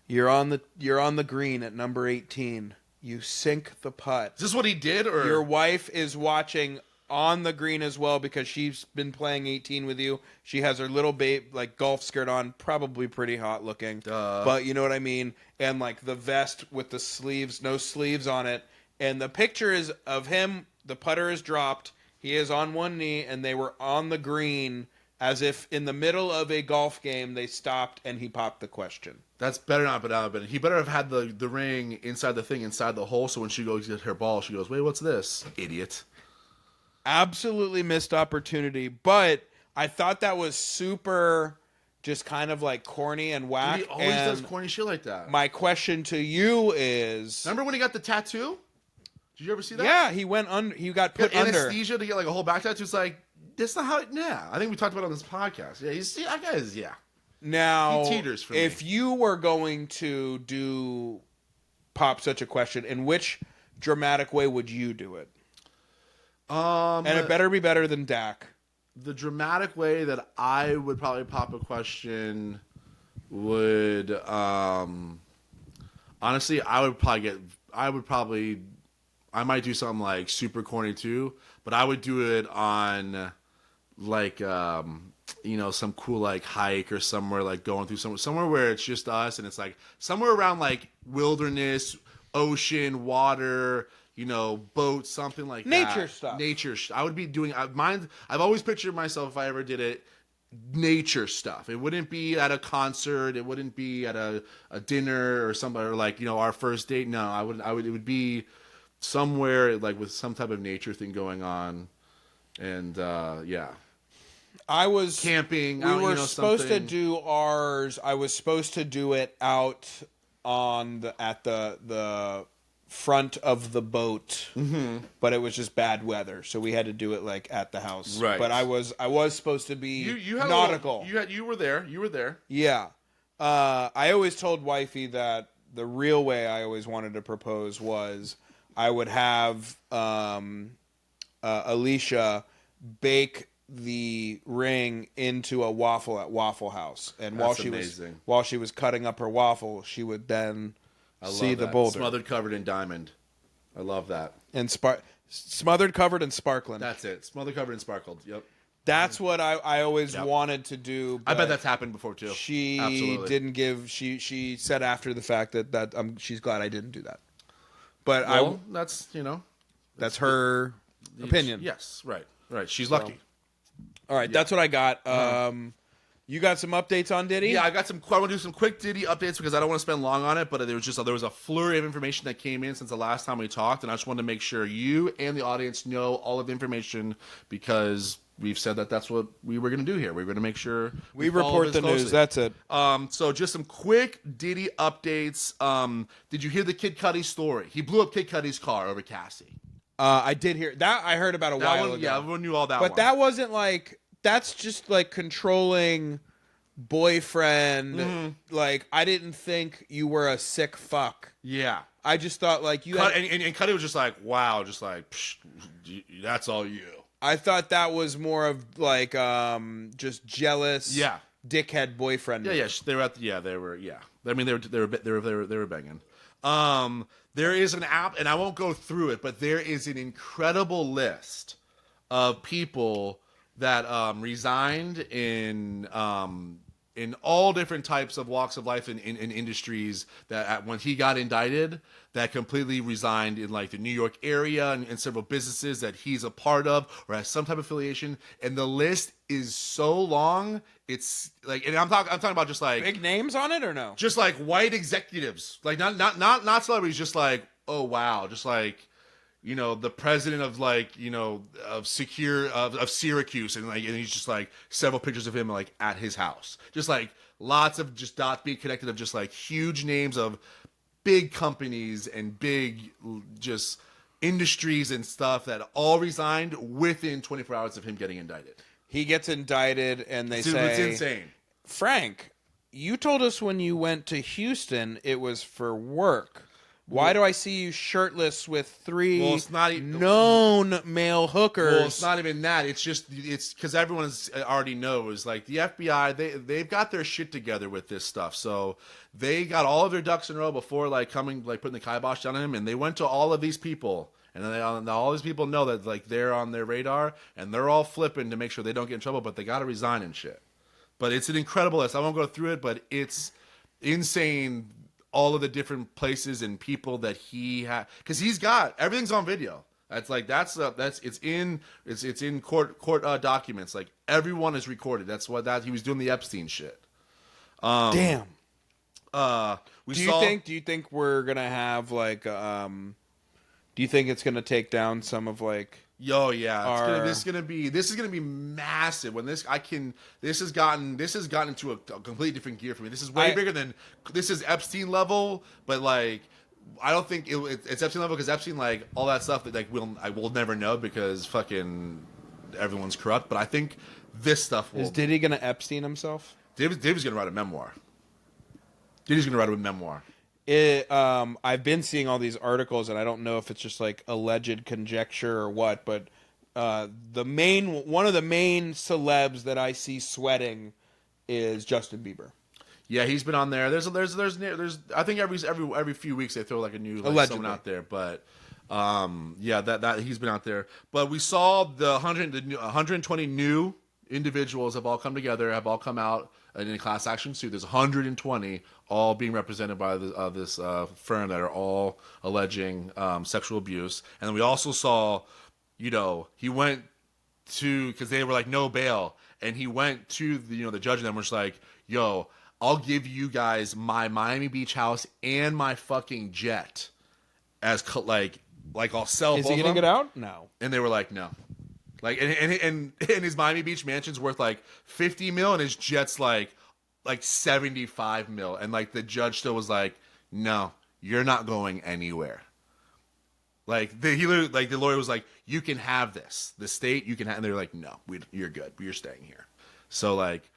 You're on the green at number 18. You sink the putt. Is this what he did, or your wife is watching on the green as well because she's been playing 18 with you. She has her little golf skirt on, probably pretty hot looking. Duh. But you know what I mean? And like the vest with the sleeves, no sleeves on it. And the picture is of him, the putter is dropped, he is on one knee, and they were on the green as if in the middle of a golf game they stopped and he popped the question. That's better not but he better have had the ring inside the hole, so when she goes to get her ball, she goes, "Wait, what's this? Idiot." Absolutely missed opportunity, but I thought that was super just kind of like corny and whack. Dude, he always does corny shit like that. My question to you is, remember when he got the tattoo? Did you ever see that? Yeah, he went under. He got put under anesthesia to get like a whole back tattoo. It's like, that's not how. Yeah, I think we talked about it on this podcast. Yeah, that guy is. Yeah. Now, he teeters for if me. you were going to pop such a question, in which dramatic way would you do it? And it better be better than Dak. The dramatic way that I would probably pop a question would, honestly, I might do something like super corny too, but I would do it on like, some cool like hike or somewhere, like going through somewhere where it's just us, and it's like somewhere around like wilderness, ocean, water, boats, something like Nature that. stuff. I would be doing mine. I've always pictured myself, if I ever did it, nature stuff. It wouldn't be at a concert. It wouldn't be at a dinner or something, or like our first date. No, I would. It would be somewhere like with some type of nature thing going on, and yeah. I was camping. We were supposed something. to do ours. I was supposed to do it out at the front of the boat, but it was just bad weather, so we had to do it like at the house. Right. But I was supposed to be you had nautical. You were there. You were there. Yeah. I always told wifey that the real way I always wanted to propose was I would have Alicia bake the ring into a waffle at Waffle House, and while she was cutting up her waffle, she would then see the boulder smothered, covered in diamond. I love that. And smothered, covered, and sparkling. That's it. Smothered, covered, and sparkled. Yep. That's what I always wanted to do. I bet that's happened before too. She Absolutely. didn't give. She said after the fact that she's glad I didn't do that. But that's that's her opinion. Yes, right. She's lucky. All right, that's what I got. You got some updates on Diddy? Yeah, I want to do some quick Diddy updates because I don't want to spend long on it, but there was a flurry of information that came in since the last time we talked, and I just wanted to make sure you and the audience know all of the information because we've said that that's what we were going to do here. We're going to make sure we report the news. That's it. So just some quick Diddy updates. Did you hear the Kid Cudi story? He blew up Kid Cudi's car over Cassie. I did hear that. I heard about a while ago. Yeah, everyone knew all that. But that wasn't like. That's just like controlling boyfriend. Mm-hmm. Like I didn't think you were a sick fuck. Yeah, I just thought like you. And Cudi was just like, wow, just like psh, that's all you. I thought that was more of like just jealous. Yeah. Dickhead boyfriend. Yeah. They were at. They were. Yeah. I mean, they were banging. There is an app, and I won't go through it, but there is an incredible list of people that resigned in all different types of walks of life in industries that when he got indicted, that completely resigned in like the New York area and several businesses that he's a part of or has some type of affiliation. And the list is so long. It's like, and I'm talking about just like big names on it or no? Just like white executives, like not celebrities, just like, oh wow, just like, the president of like, of Syracuse, and he's just like several pictures of him like at his house, just like lots of just dots being connected of just like huge names of big companies and big just industries and stuff that all resigned within 24 hours of him getting indicted. He gets indicted, and they say, it's insane. Frank, you told us when you went to Houston it was for work. Why do I see you shirtless with three known male hookers? Well, it's not even that. It's because everyone already knows. Like the FBI, they've got their shit together with this stuff. So they got all of their ducks in a row before putting the kibosh on him, and they went to all of these people, and then all these people know that like they're on their radar, and they're all flipping to make sure they don't get in trouble, but they got to resign and shit. But it's an incredible list. I won't go through it, but it's insane. All of the different places and people that he had, because he's got everything's on video. It's in court documents. Like everyone is recorded. That's what he was doing the Epstein shit. Damn. Do you think we're gonna have like do you think it's gonna take down some of like? Yo, yeah, this is gonna be massive. When this has gotten into a completely different gear for me. This is way bigger than this is Epstein level, but like I don't think it's Epstein level because Epstein like all that stuff that like I will never know because fucking everyone's corrupt. But I think this stuff will. Is Diddy gonna Epstein himself? David's gonna write a memoir. Diddy's gonna write a memoir. I've been seeing all these articles, and I don't know if it's just like alleged conjecture or what, but one of the main celebs that I see sweating is Justin Bieber. Yeah, he's been on there. There's I think every few weeks they throw like a new someone out there, but yeah, that he's been out there. But we saw the 120 new individuals have all come together, have all come out in a class action suit. There's 120 all being represented by this firm that are all alleging sexual abuse. And then we also saw, he went to, because they were like no bail, and he went to the judge, and them was like, yo, I'll give you guys my Miami Beach house and my fucking jet as like I'll sell. Is he gonna get out? No. And they were like, no. Like and his Miami Beach mansion's worth like 50 mil, and his jet's like 75 mil, and like the judge still was like, no, you're not going anywhere. Like the lawyer was like, you can have this. The state, you can have, and they're like, no, you're good. You're staying here. So like.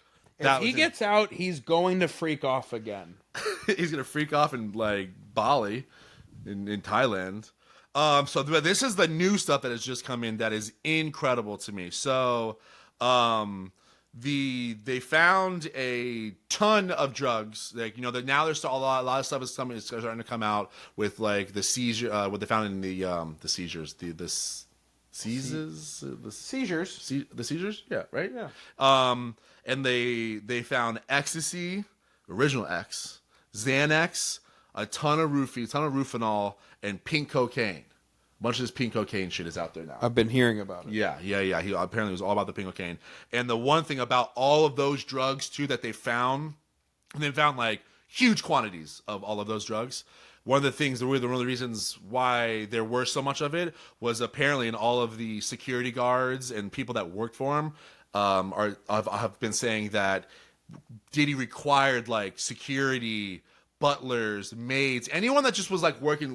If he gets out, he's going to freak off again. He's going to freak off in, like, Bali, in Thailand. So this is the new stuff that has just come in that is incredible to me. So they found a ton of drugs. Like, now there's a lot of stuff is starting to come out with, like, the seizure, what they found in the seizures, the seizures? The seizures? Yeah, right? Yeah. And they found ecstasy, original X, Xanax, a ton of roofies, ton of Rufinol, and pink cocaine. A bunch of this pink cocaine shit is out there now. I've been hearing about it. Yeah. He apparently was all about the pink cocaine. And the one thing about all of those drugs, too, that they found, like huge quantities of all of those drugs. One of the reasons why there were so much of it was apparently in all of the security guards and people that worked for him have been saying that Diddy required like security, butlers, maids, anyone that just was like working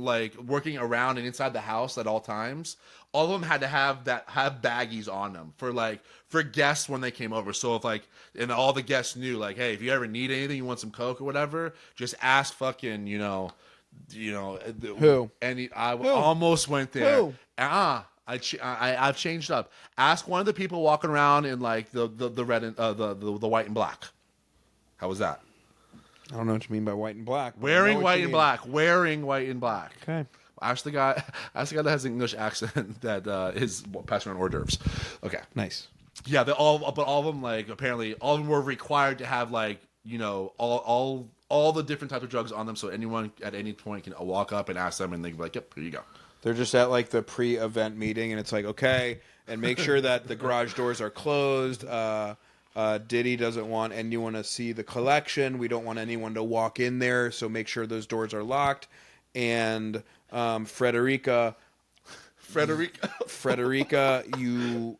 around and inside the house at all times. All of them had to have baggies on them for guests when they came over. So and all the guests knew like, hey, if you ever need anything, you want some Coke or whatever, just ask fucking who? And almost went there. Who? I've changed up. Ask one of the people walking around in like the red and the white and black. How was that? I don't know what you mean by white and black. Wearing white and black. Wearing white and black. Okay. Ask the guy that has an English accent that is passing around hors d'oeuvres. Okay. Nice. Yeah, all of them like apparently all of them were required to have like all the different types of drugs on them, so anyone at any point can walk up and ask them, and they can be like, "Yep, here you go." They're just at like the pre-event meeting, and it's like, okay, and make sure that the garage doors are closed. Diddy doesn't want anyone to see the collection. We don't want anyone to walk in there, so make sure those doors are locked. And Frederica, you,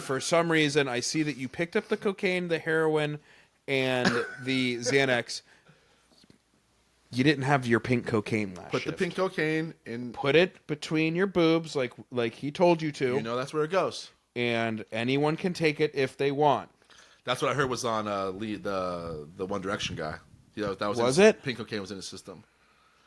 for some reason, I see that you picked up the cocaine, the heroin, and the Xanax. You didn't have your pink cocaine last Put shift. the pink cocaine in. Put it between your boobs, like he told you to. That's where it goes. And anyone can take it if they want. That's what I heard was on the One Direction guy. That was it? Pink cocaine was in his system.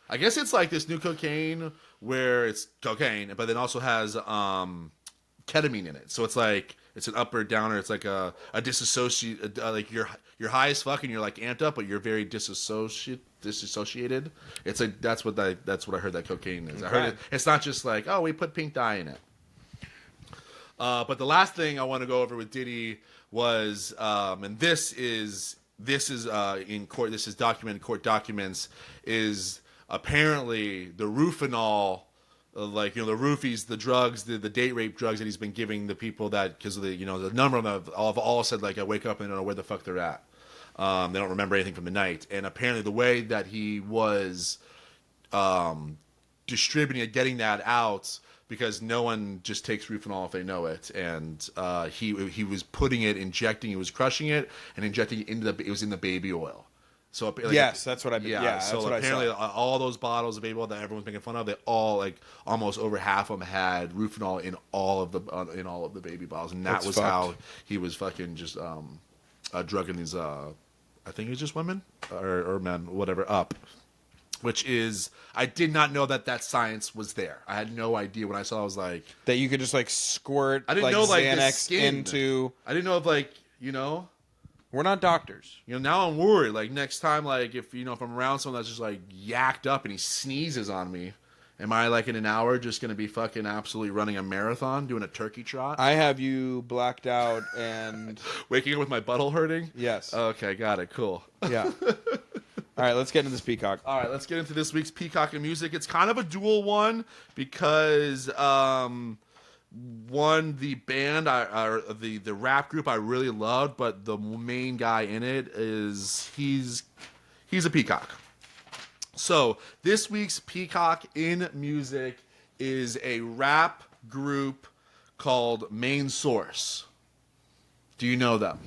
I guess it's like this new cocaine where it's cocaine, but then also has ketamine in it. So it's like it's an up or downer. It's like a disassociate. Like you're high as fuck and you're like amped up, but you're very disassociated. It's like that's what I heard that cocaine is. Okay. I heard it's not just like, oh, we put pink dye in it. But the last thing I want to go over with Diddy was, and this is in court. This is documented court documents. Is apparently the Rufinol, the roofies, the drugs, the date rape drugs that he's been giving the people that because of the the number of them have all said like I wake up and they don't know where the fuck they're at. They don't remember anything from the night. And apparently the way that he was distributing it, getting that out, because no one just takes Rufinol if they know it. And he was putting it, injecting, he was crushing it and injecting it into it was in the baby oil. So yes, that's what I mean. Yeah, so that's apparently what I saw. all those bottles of baby oil that everyone's making fun of, they all like almost over half of them had Rufinol in all of the baby bottles, and that was how he was fucking just drugging these I think it's just women or men, whatever, up. Which is, I did not know that science was there. I had no idea. When I saw it, I was like... That you could just, like, squirt, I didn't like, know, like, the Xanax skin. into... I didn't know if, like, you know... We're not doctors. You know, now I'm worried. Like, next time, like, if, you know, if I'm around someone that's just, like, yacked up and he sneezes on me, am I, like, in an hour just going to be fucking absolutely running a marathon, doing a turkey trot? I have you blacked out and... Waking up with my butthole hurting? Yes. Okay, got it. Cool. Yeah. All right, let's get into this Peacock. All right, let's get into this week's Peacock and Music. It's kind of a dual one because one, the band, the rap group I really loved, but the main guy in it is he's a peacock. So this week's Peacock in Music is a rap group called Main Source. Do you know them?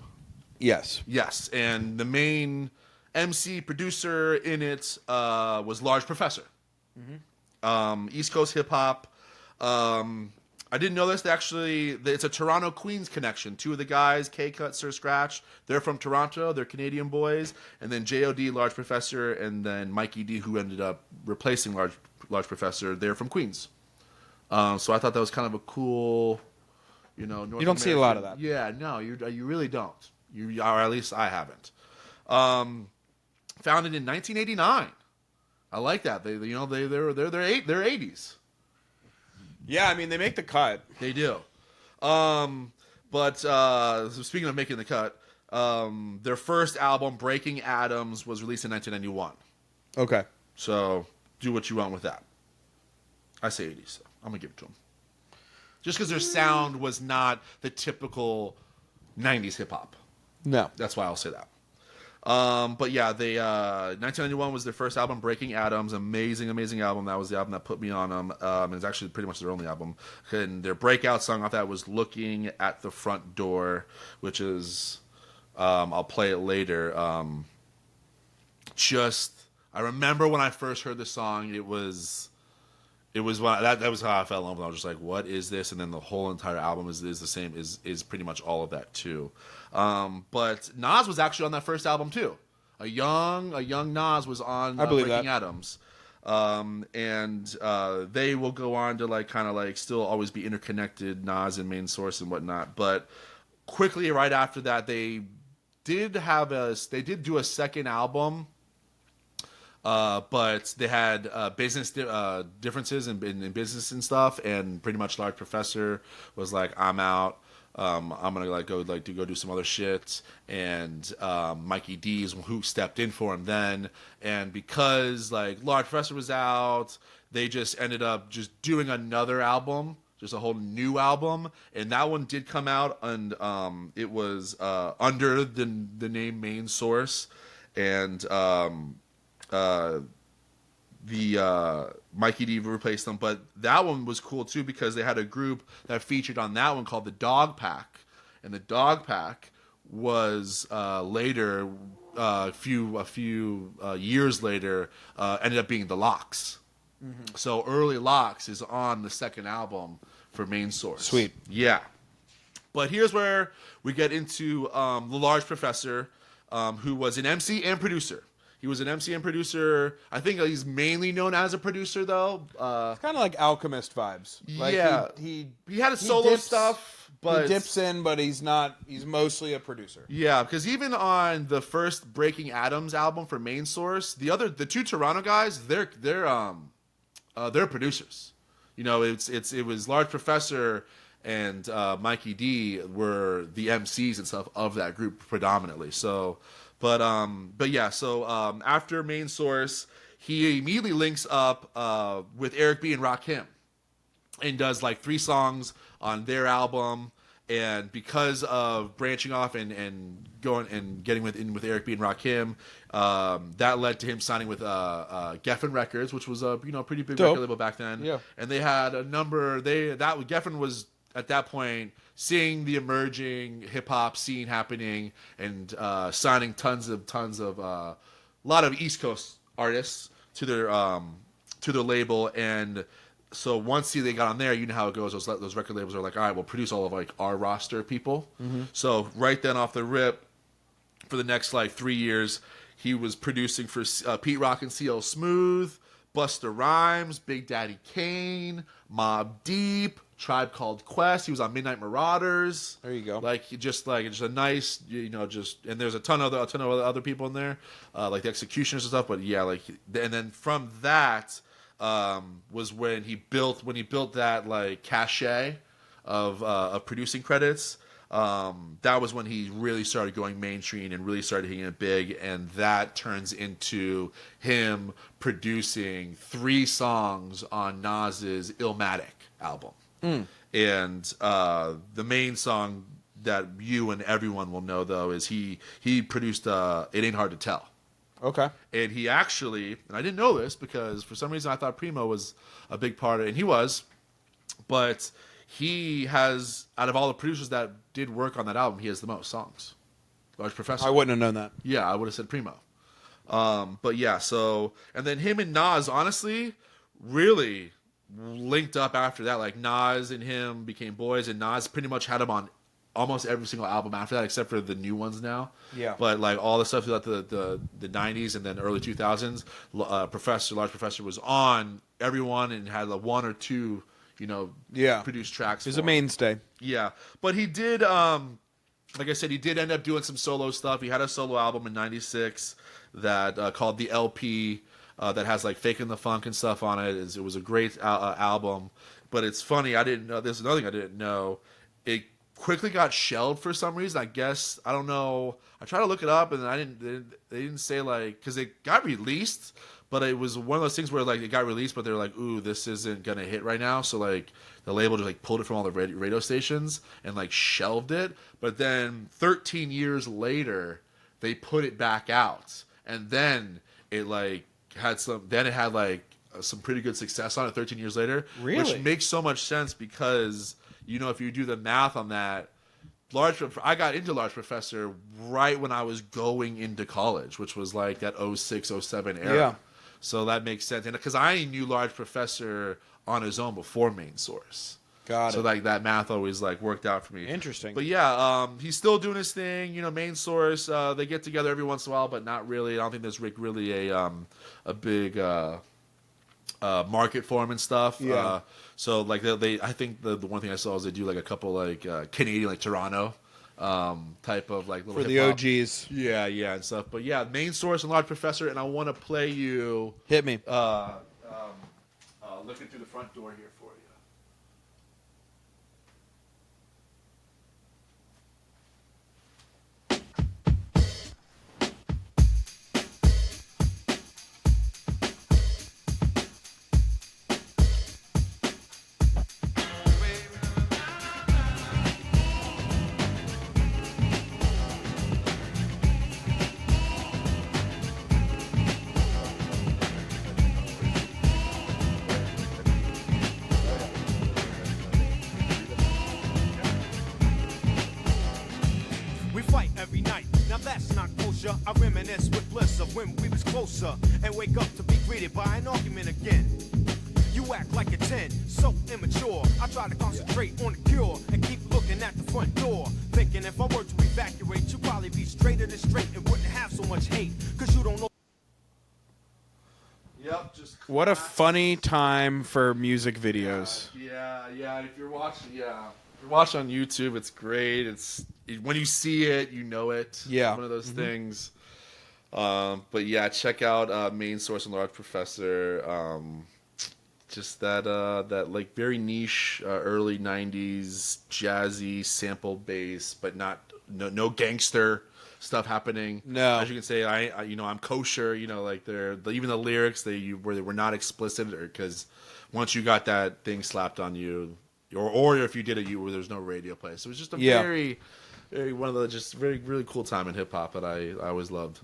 Yes. Yes, and the main MC producer in it was Large Professor. East Coast hip hop. I didn't know this. It's a Toronto Queens connection. Two of the guys, K-Cut, Sir Scratch, they're from Toronto. They're Canadian boys. And then J.O.D., Large Professor, and then Mikey D, who ended up replacing Large Professor. They're from Queens. So I thought that was kind of a cool, you know, North You don't see a lot of American- that. Yeah, no, you really don't. Or at least I haven't. Founded in 1989. I like that. They're 80s. Yeah, I mean, they make the cut. They do. But speaking of making the cut, their first album, Breaking Atoms, was released in 1991. Okay. So do what you want with that. I say 80s, so I'm going to give it to them. Just because their sound was not the typical 90s hip-hop. No. That's why I'll say that. But yeah, 1991 was their first album, Breaking Atoms. Amazing album. That was the album that put me on them. And it's actually pretty much their only album. And their breakout song off that was Looking at the Front Door, which is, I'll play it later. I remember when I first heard the song, it was that was how I fell in love with it. I was just like, what is this? And then the whole entire album is the same, is pretty much all of that too. But Nas was actually on that first album too. A young Nas was on Breaking Atoms. And they will go on to like kind of like still always be interconnected, Nas and Main Source and whatnot. But quickly right after that, they did do a second album. But they had business differences in business and stuff, and pretty much Large Professor was like, I'm out. I'm gonna go do some other shit, and Mikey D is who stepped in for him then. And because like Large Professor was out, they just ended up just doing another album, just a whole new album, and that one did come out, and it was under the name Main Source, and Mikey D replaced them, but that one was cool too because they had a group that featured on that one called the Dog Pack, and the Dog Pack was later, a few years later, ended up being the Locks. Mm-hmm. So early Locks is on the second album for Main Source. Sweet, yeah. But here's where we get into the Large Professor, who was an MC and producer. He was an MC and producer. I think he's mainly known as a producer, though. It's kind of like Alchemist vibes. Like yeah, he had solo stuff, but he dips in, but he's not. He's mostly a producer. Yeah, because even on the first Breaking Atoms album for Main Source, the two Toronto guys, they're producers. You know, it was Large Professor and Mikey D were the MCs and stuff of that group predominantly. So. But yeah, so after Main Source, he immediately links up with Eric B and Rakim and does like 3 songs on their album. And because of branching off and going and getting with Eric B and Rakim, that led to him signing with Geffen Records, which was a pretty big record label back then. Yeah. And they had a number. Geffen was at that point seeing the emerging hip hop scene happening and signing tons of a lot of East Coast artists to their label. And so once they got on there, you know how it goes. Those record labels are like, all right, we'll produce all of like our roster people. Mm-hmm. So right then off the rip, for the next like 3 years, he was producing for Pete Rock and CL Smooth, Busta Rhymes, Big Daddy Kane, Mobb Deep, Tribe Called Quest. He was on Midnight Marauders. There you go. Like just a nice, and there's a ton of other people in there, like the Executioners and stuff. But yeah, and then from that was when he built that like cachet of producing credits. That was when he really started going mainstream and really started hitting it big, and that turns into him producing 3 songs on Nas's Illmatic album. And the main song that you and everyone will know, though, is he produced It Ain't Hard to Tell. Okay. And he actually, and I didn't know this because for some reason I thought Primo was a big part of it, and he was, but he has, out of all the producers that did work on that album, he has the most songs. Large Professor. I wouldn't have known that. Yeah, I would have said Primo. But yeah, so, and then him and Nas, honestly, really linked up after that. Like, Nas and him became boys, and Nas pretty much had him on almost every single album after that, except for the new ones now. Yeah. But like all the stuff throughout the 90s and then early 2000s, Large Professor was on everyone and had like 1 or 2, produced tracks. He's a mainstay. Yeah, but he did, like I said, he did end up doing some solo stuff. He had a solo album in '96 that called The LP that has like Faking the Funk and stuff on it. It was a great album, but it's funny. I didn't know. There's another thing I didn't know. It quickly got shelved for some reason. I guess I don't know. I tried to look it up, and they didn't say like because it got released. But it was one of those things where like it got released, but they're like, "Ooh, this isn't gonna hit right now." So like the label just like pulled it from all the radio stations and like shelved it. But then 13 years later, they put it back out, and then it like had some. Then it had like some pretty good success on it. 13 years later, really, which makes so much sense because if you do the math on that. I got into Large Professor right when I was going into college, which was like that 06, 07 era. Yeah. So that makes sense. And because I knew Large Professor on his own before Main Source. Got it. So like that math always like worked out for me. Interesting. But yeah, he's still doing his thing. Main Source, they get together every once in a while, but not really. I don't think there's really a big market for him and stuff. Yeah. So like I think the one thing I saw is they do like a couple like Canadian like Toronto type of like little for the hip-hop. OGs. Yeah, and stuff. But yeah, Main Source and Large Professor, and I want to play you. Hit me. Looking through the front door here for you. I reminisce with bliss of when we was closer and wake up to be greeted by an argument again. You act like a 10, so immature. I try to concentrate on the cure and keep looking at the front door, thinking if I were to evacuate, you'd probably be straighter than straight and wouldn't have so much hate, cause you don't know. Yep, just what a funny time for music videos. Yeah. If you're watching on YouTube, it's great. When you see it, you know it. Yeah. It's one of those things. But yeah, check out Main Source and Large Professor. Just that like very niche early 90s jazzy sample bass, but no gangster stuff happening. No. As you can say, I'm kosher, like even the lyrics they were not explicit, or because once you got that thing slapped on you, or if you did it, there's no radio play. So it was just a very, very one of the just very really cool time in hip hop that I always loved.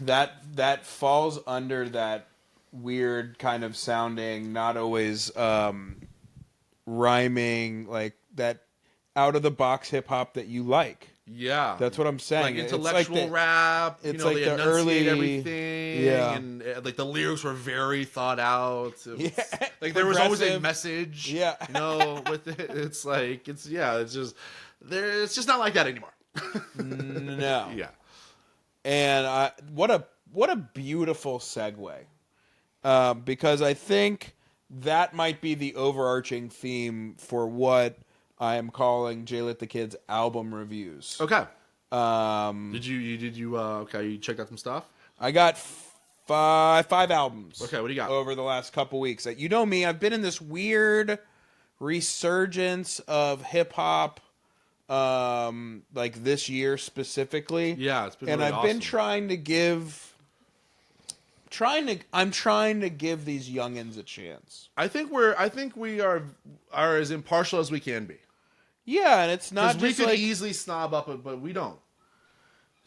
That falls under that weird kind of sounding, not always rhyming, like that out of the box hip hop that you like. Yeah, that's what I'm saying. Like intellectual rap. It's they like the enunciate early everything. Yeah, and like the lyrics were very thought out. Yeah, like there was always a message. Yeah, with it. It's just not like that anymore. No. Yeah. And what a beautiful segue, because I think that might be the overarching theme for what I am calling Jay Lit the Kid's album reviews. Okay. Um, you checked out some stuff? I got five albums. Okay, what do you got? Over the last couple weeks? You know me, I've been in this weird resurgence of hip hop. Like this year specifically. Yeah, it's been and really I've been awesome. I'm trying to give these youngins a chance. I think we are as impartial as we can be. Yeah, and it's not We just could like, easily snob up it, but we don't.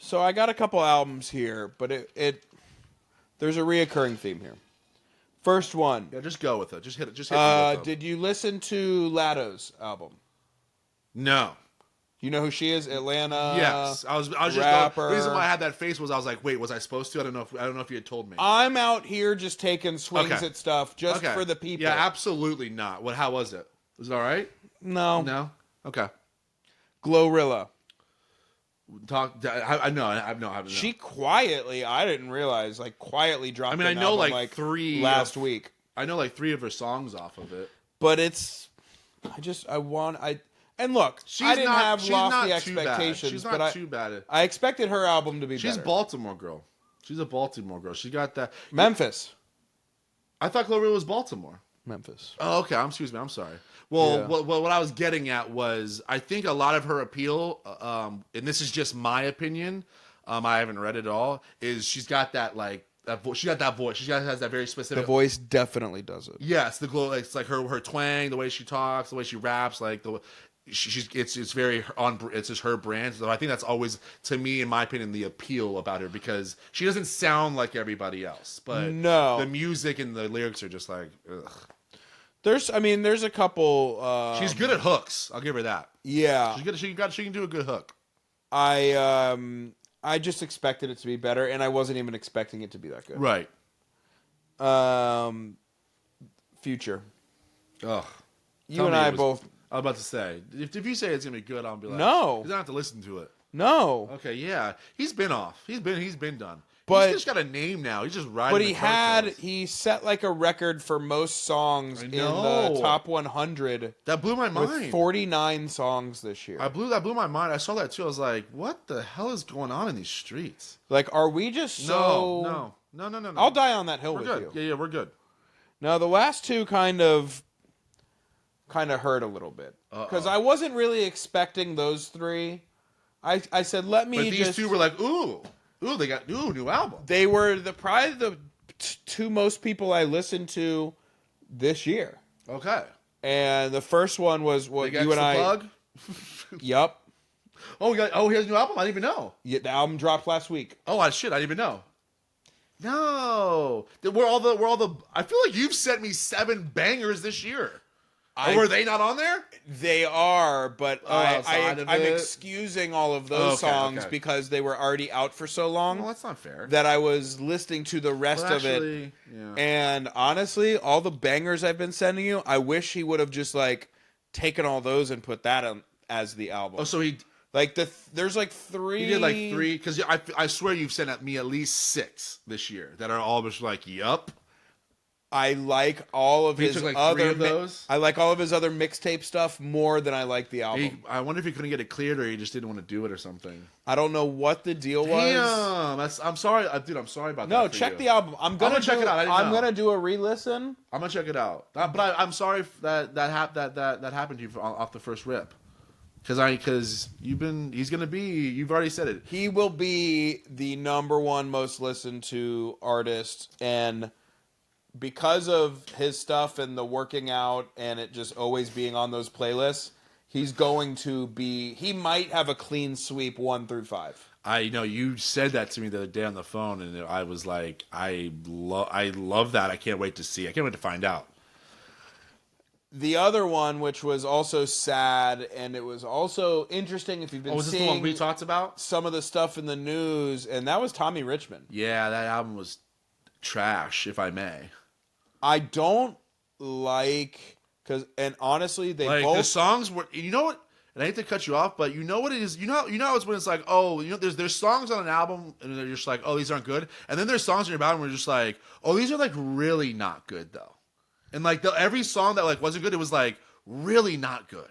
so I got a couple albums here, but it there's a reoccurring theme here. First one. Yeah, just go with it. Just hit it. Just hit me with them. Did you listen to Latto's album? No. You know who she is? Atlanta. Yes, I was just rapper. the reason why I had that face was I was like, wait, was I supposed to? I don't know if you had told me. I'm out here just taking swings Okay. at stuff just Okay. for the people. Yeah, absolutely not. How was it? Was it all right? No. No. Okay. Glorilla. I know. She quietly, I didn't realize, quietly dropped. I mean, I an know album, three last week, I know 3 of her songs off of it. but and look, I didn't have lofty expectations. She's but not too bad. I expected her album to be She's better. Baltimore girl. She's a Baltimore girl. She got that. Memphis. I thought Glorilla was Baltimore. Memphis. Oh, okay. Excuse me. I'm sorry. Well, Yeah. what I was getting at was I think a lot of her appeal, and this is just my opinion. I haven't read it all. Is she's got that she got that voice. Has that very specific. The voice definitely does it. Yes, the glow. It's like her twang, the way she talks, the way she raps, it's very it's just her brand. So I think that's always, to me, in my opinion, the appeal about her, because she doesn't sound like everybody else, but No. the music and the lyrics are just like, ugh. There's a couple. She's good at hooks. I'll give her that. Yeah. She's good. She can do a good hook. I just expected it to be better, and I wasn't even expecting it to be that good. Right. Future. Ugh. You and I both. I was about to say, if you say it's gonna be good, I'll be like, No. because I don't have to listen to it. No. Okay, yeah, he's been off. He's been done. But he's just got a name now. He's just riding. But the he set a record for most songs in know. the top 100 that blew my mind. with 49 songs this year. That blew my mind. I saw that too. I was like, what the hell is going on in these streets? Are we just so... No. I'll die on that hill We're with good. you. Yeah, we're good. Now, the last two kind of hurt a little bit. Because I wasn't really expecting those three. I said, let me But these two were like, ooh, they got new album. They were probably the two most people I listened to this year. Okay. And the first one was what you and I. Plug? Yep. Oh, he has a new album. I didn't even know. Yeah, the album dropped last week. Oh, shit! I didn't even know. No, we're all the. I feel like you've sent me 7 bangers this year. Were they not on there? They are, but I'm it? excusing all of those songs because they were already out for so long. Well, that's not fair. That I was listening to the rest of it. Yeah. And honestly, all the bangers I've been sending you, I wish he would have just taken all those and put that on as the album. Oh, so he there's 3. He did 3 because I swear you've sent me at least 6 this year that are all just yup. I like all of his took, 3 other of those? I like all of his other mixtape stuff more than I like the album. I wonder if he couldn't get it cleared or he just didn't want to do it or something. I don't know what the deal was. Damn, I'm sorry, dude. I'm sorry about that. No, check the album. I'm gonna check it out. I'm gonna do a re-listen. I'm gonna check it out. But I'm sorry that happened to you off the first rip. Because you've already said it. He will be the #1 most listened to artist, and because of his stuff and the working out and it just always being on those playlists, he's going to be. He might have a clean sweep 1 through 5. I know you said that to me the other day on the phone, and I was like, I love that. I can't wait to see. I can't wait to find out. The other one, which was also sad, and it was also interesting if you've been was this seeing the one we talked about? Some of the stuff in the news, and that was Tommy Richmond. Yeah, that album was trash, if I may. I don't and honestly, they both... The songs were, you know what? and I hate to cut you off, but you know what it is. You know it's when it's like, oh, there's songs on an album, and they're just like, oh, these aren't good, and then there's songs on your album where you're just like, oh, these are like really not good though, and like every song that like wasn't good, it was like really not good.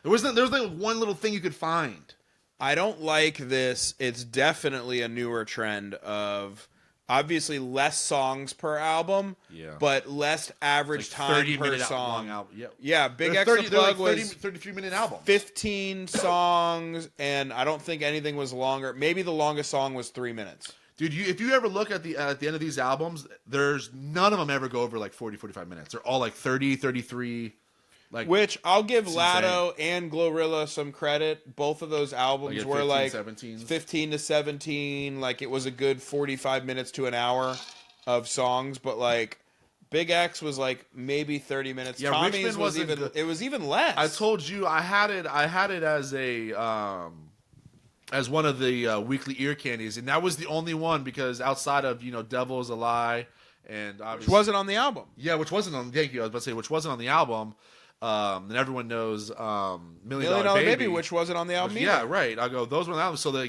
There was like one little thing you could find. I don't like this. It's definitely a newer trend of obviously less songs per album, but less average time per song. Album. Yeah, Big X The Plug was 33-minute album. 15 songs, and I don't think anything was longer. Maybe the longest song was 3 minutes. Dude, if you ever look at the end of these albums, there's none of them ever go over like 40, 45 minutes. They're all like 30, 33. Like, which I'll give Latto and Glorilla some credit. Both of those albums were 15 to 17. Like, it was a good 45 minutes to an hour of songs. But, like, Big X was, like, maybe 30 minutes. Yeah, Tommy's was even less. I told you I had it as a as one of the weekly ear candies. And that was the only one because outside of, Devil is a Lie and obviously... Which wasn't on the album. Yeah, which wasn't on... Thank you. I was about to say, which wasn't on the album. And everyone knows Million Dollar Baby, which wasn't on the album either. Yeah, right. I go, those were on the album. So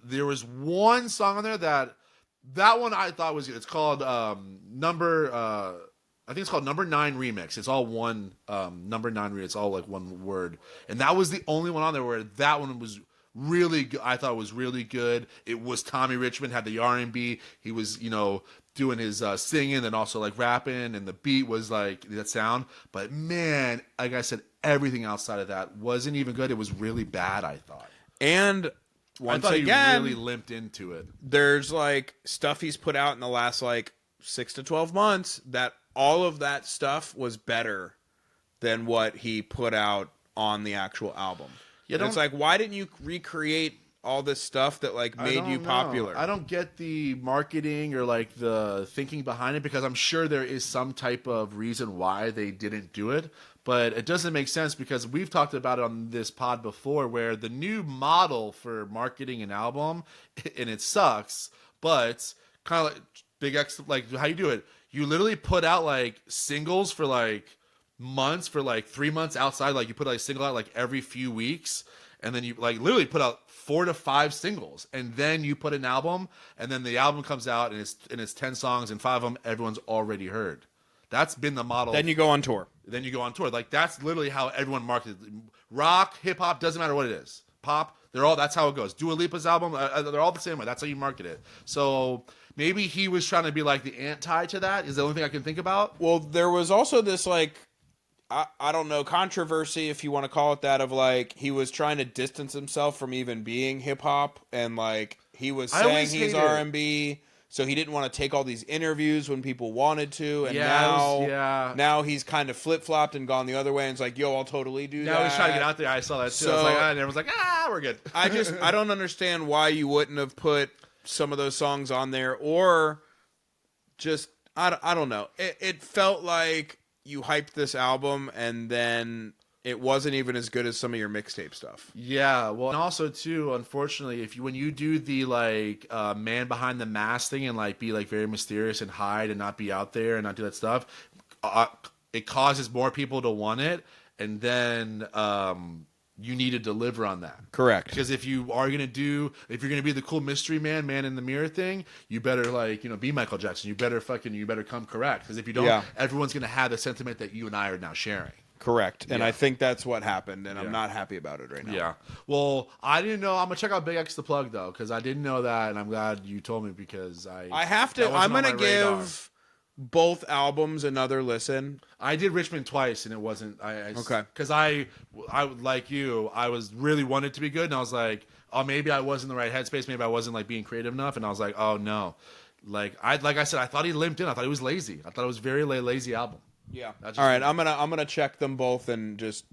there was one song on there that one I thought was good. It's called I think it's called Number 9 Remix. It's all one Number 9 Remix. It's all like one word. And that was the only one on there where that one was really good. I thought it was really good. It was Tommy Richmond, had the R&B. He was, doing his singing and also like rapping, and the beat was like that sound. But man, like I said, everything outside of that wasn't even good. It was really bad, I thought. And once I thought again, he really limped into it. There's like stuff he's put out in the last like 6 to 12 months that all of that stuff was better than what he put out on the actual album. Yeah, it's like, why didn't you recreate all this stuff that like made you popular? I don't get the marketing or like the thinking behind it, because I'm sure there is some type of reason why they didn't do it, but it doesn't make sense because we've talked about it on this pod before where the new model for marketing an album, and it sucks, but kind of like Big X, like how you do it, you literally put out like singles for like months, for like 3 months outside, like you put like a single out like every few weeks, and then you like literally put out 4 to 5 singles, and then you put an album, and then the album comes out and it's 10 songs, and 5 of them everyone's already heard. That's been the model. Then you go on tour. Like that's literally how everyone markets it. Rock, hip hop, doesn't matter what it is. Pop, that's how it goes. Dua Lipa's album, they're all the same way. That's how you market it. So maybe he was trying to be like the anti to that. Is the only thing I can think about. Well, there was also this like, I don't know, controversy, if you want to call it that, of like he was trying to distance himself from even being hip hop, and like he was saying he's R&B, so he didn't want to take all these interviews when people wanted to, and now he's kind of flip flopped and gone the other way, and it's like, yo, I'll totally do that. Now he's trying to get out there. I saw that too. So, I was like, and everyone's like, we're good. I don't understand why you wouldn't have put some of those songs on there, or just I don't know. It felt like you hyped this album and then it wasn't even as good as some of your mixtape stuff. Yeah, well, and also too, unfortunately, when you do the like man behind the mask thing and like be like very mysterious and hide and not be out there and not do that stuff, it causes more people to want it, and then you need to deliver on that. Correct. Because if you're gonna be the cool mystery man in the mirror thing, you better like be Michael Jackson. You better come correct. Because if you don't, everyone's gonna have the sentiment that you and I are now sharing. Correct. And I think that's what happened, and I'm not happy about it right now. Yeah. Well, I didn't know. I'm gonna check out Big X The Plug though, because I didn't know that, and I'm glad you told me, because I have to. I'm gonna give both albums another listen. I did Richmond twice, and it wasn't. Okay. Because I like you, I was really wanted to be good, and I was like, oh, maybe I was in the right headspace. Maybe I wasn't like being creative enough, and I was like, oh no, like I said, I thought he limped in. I thought he was lazy. I thought it was a very lazy album. Yeah. All right. I'm gonna check them both and just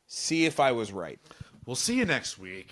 see if I was right. We'll see you next week.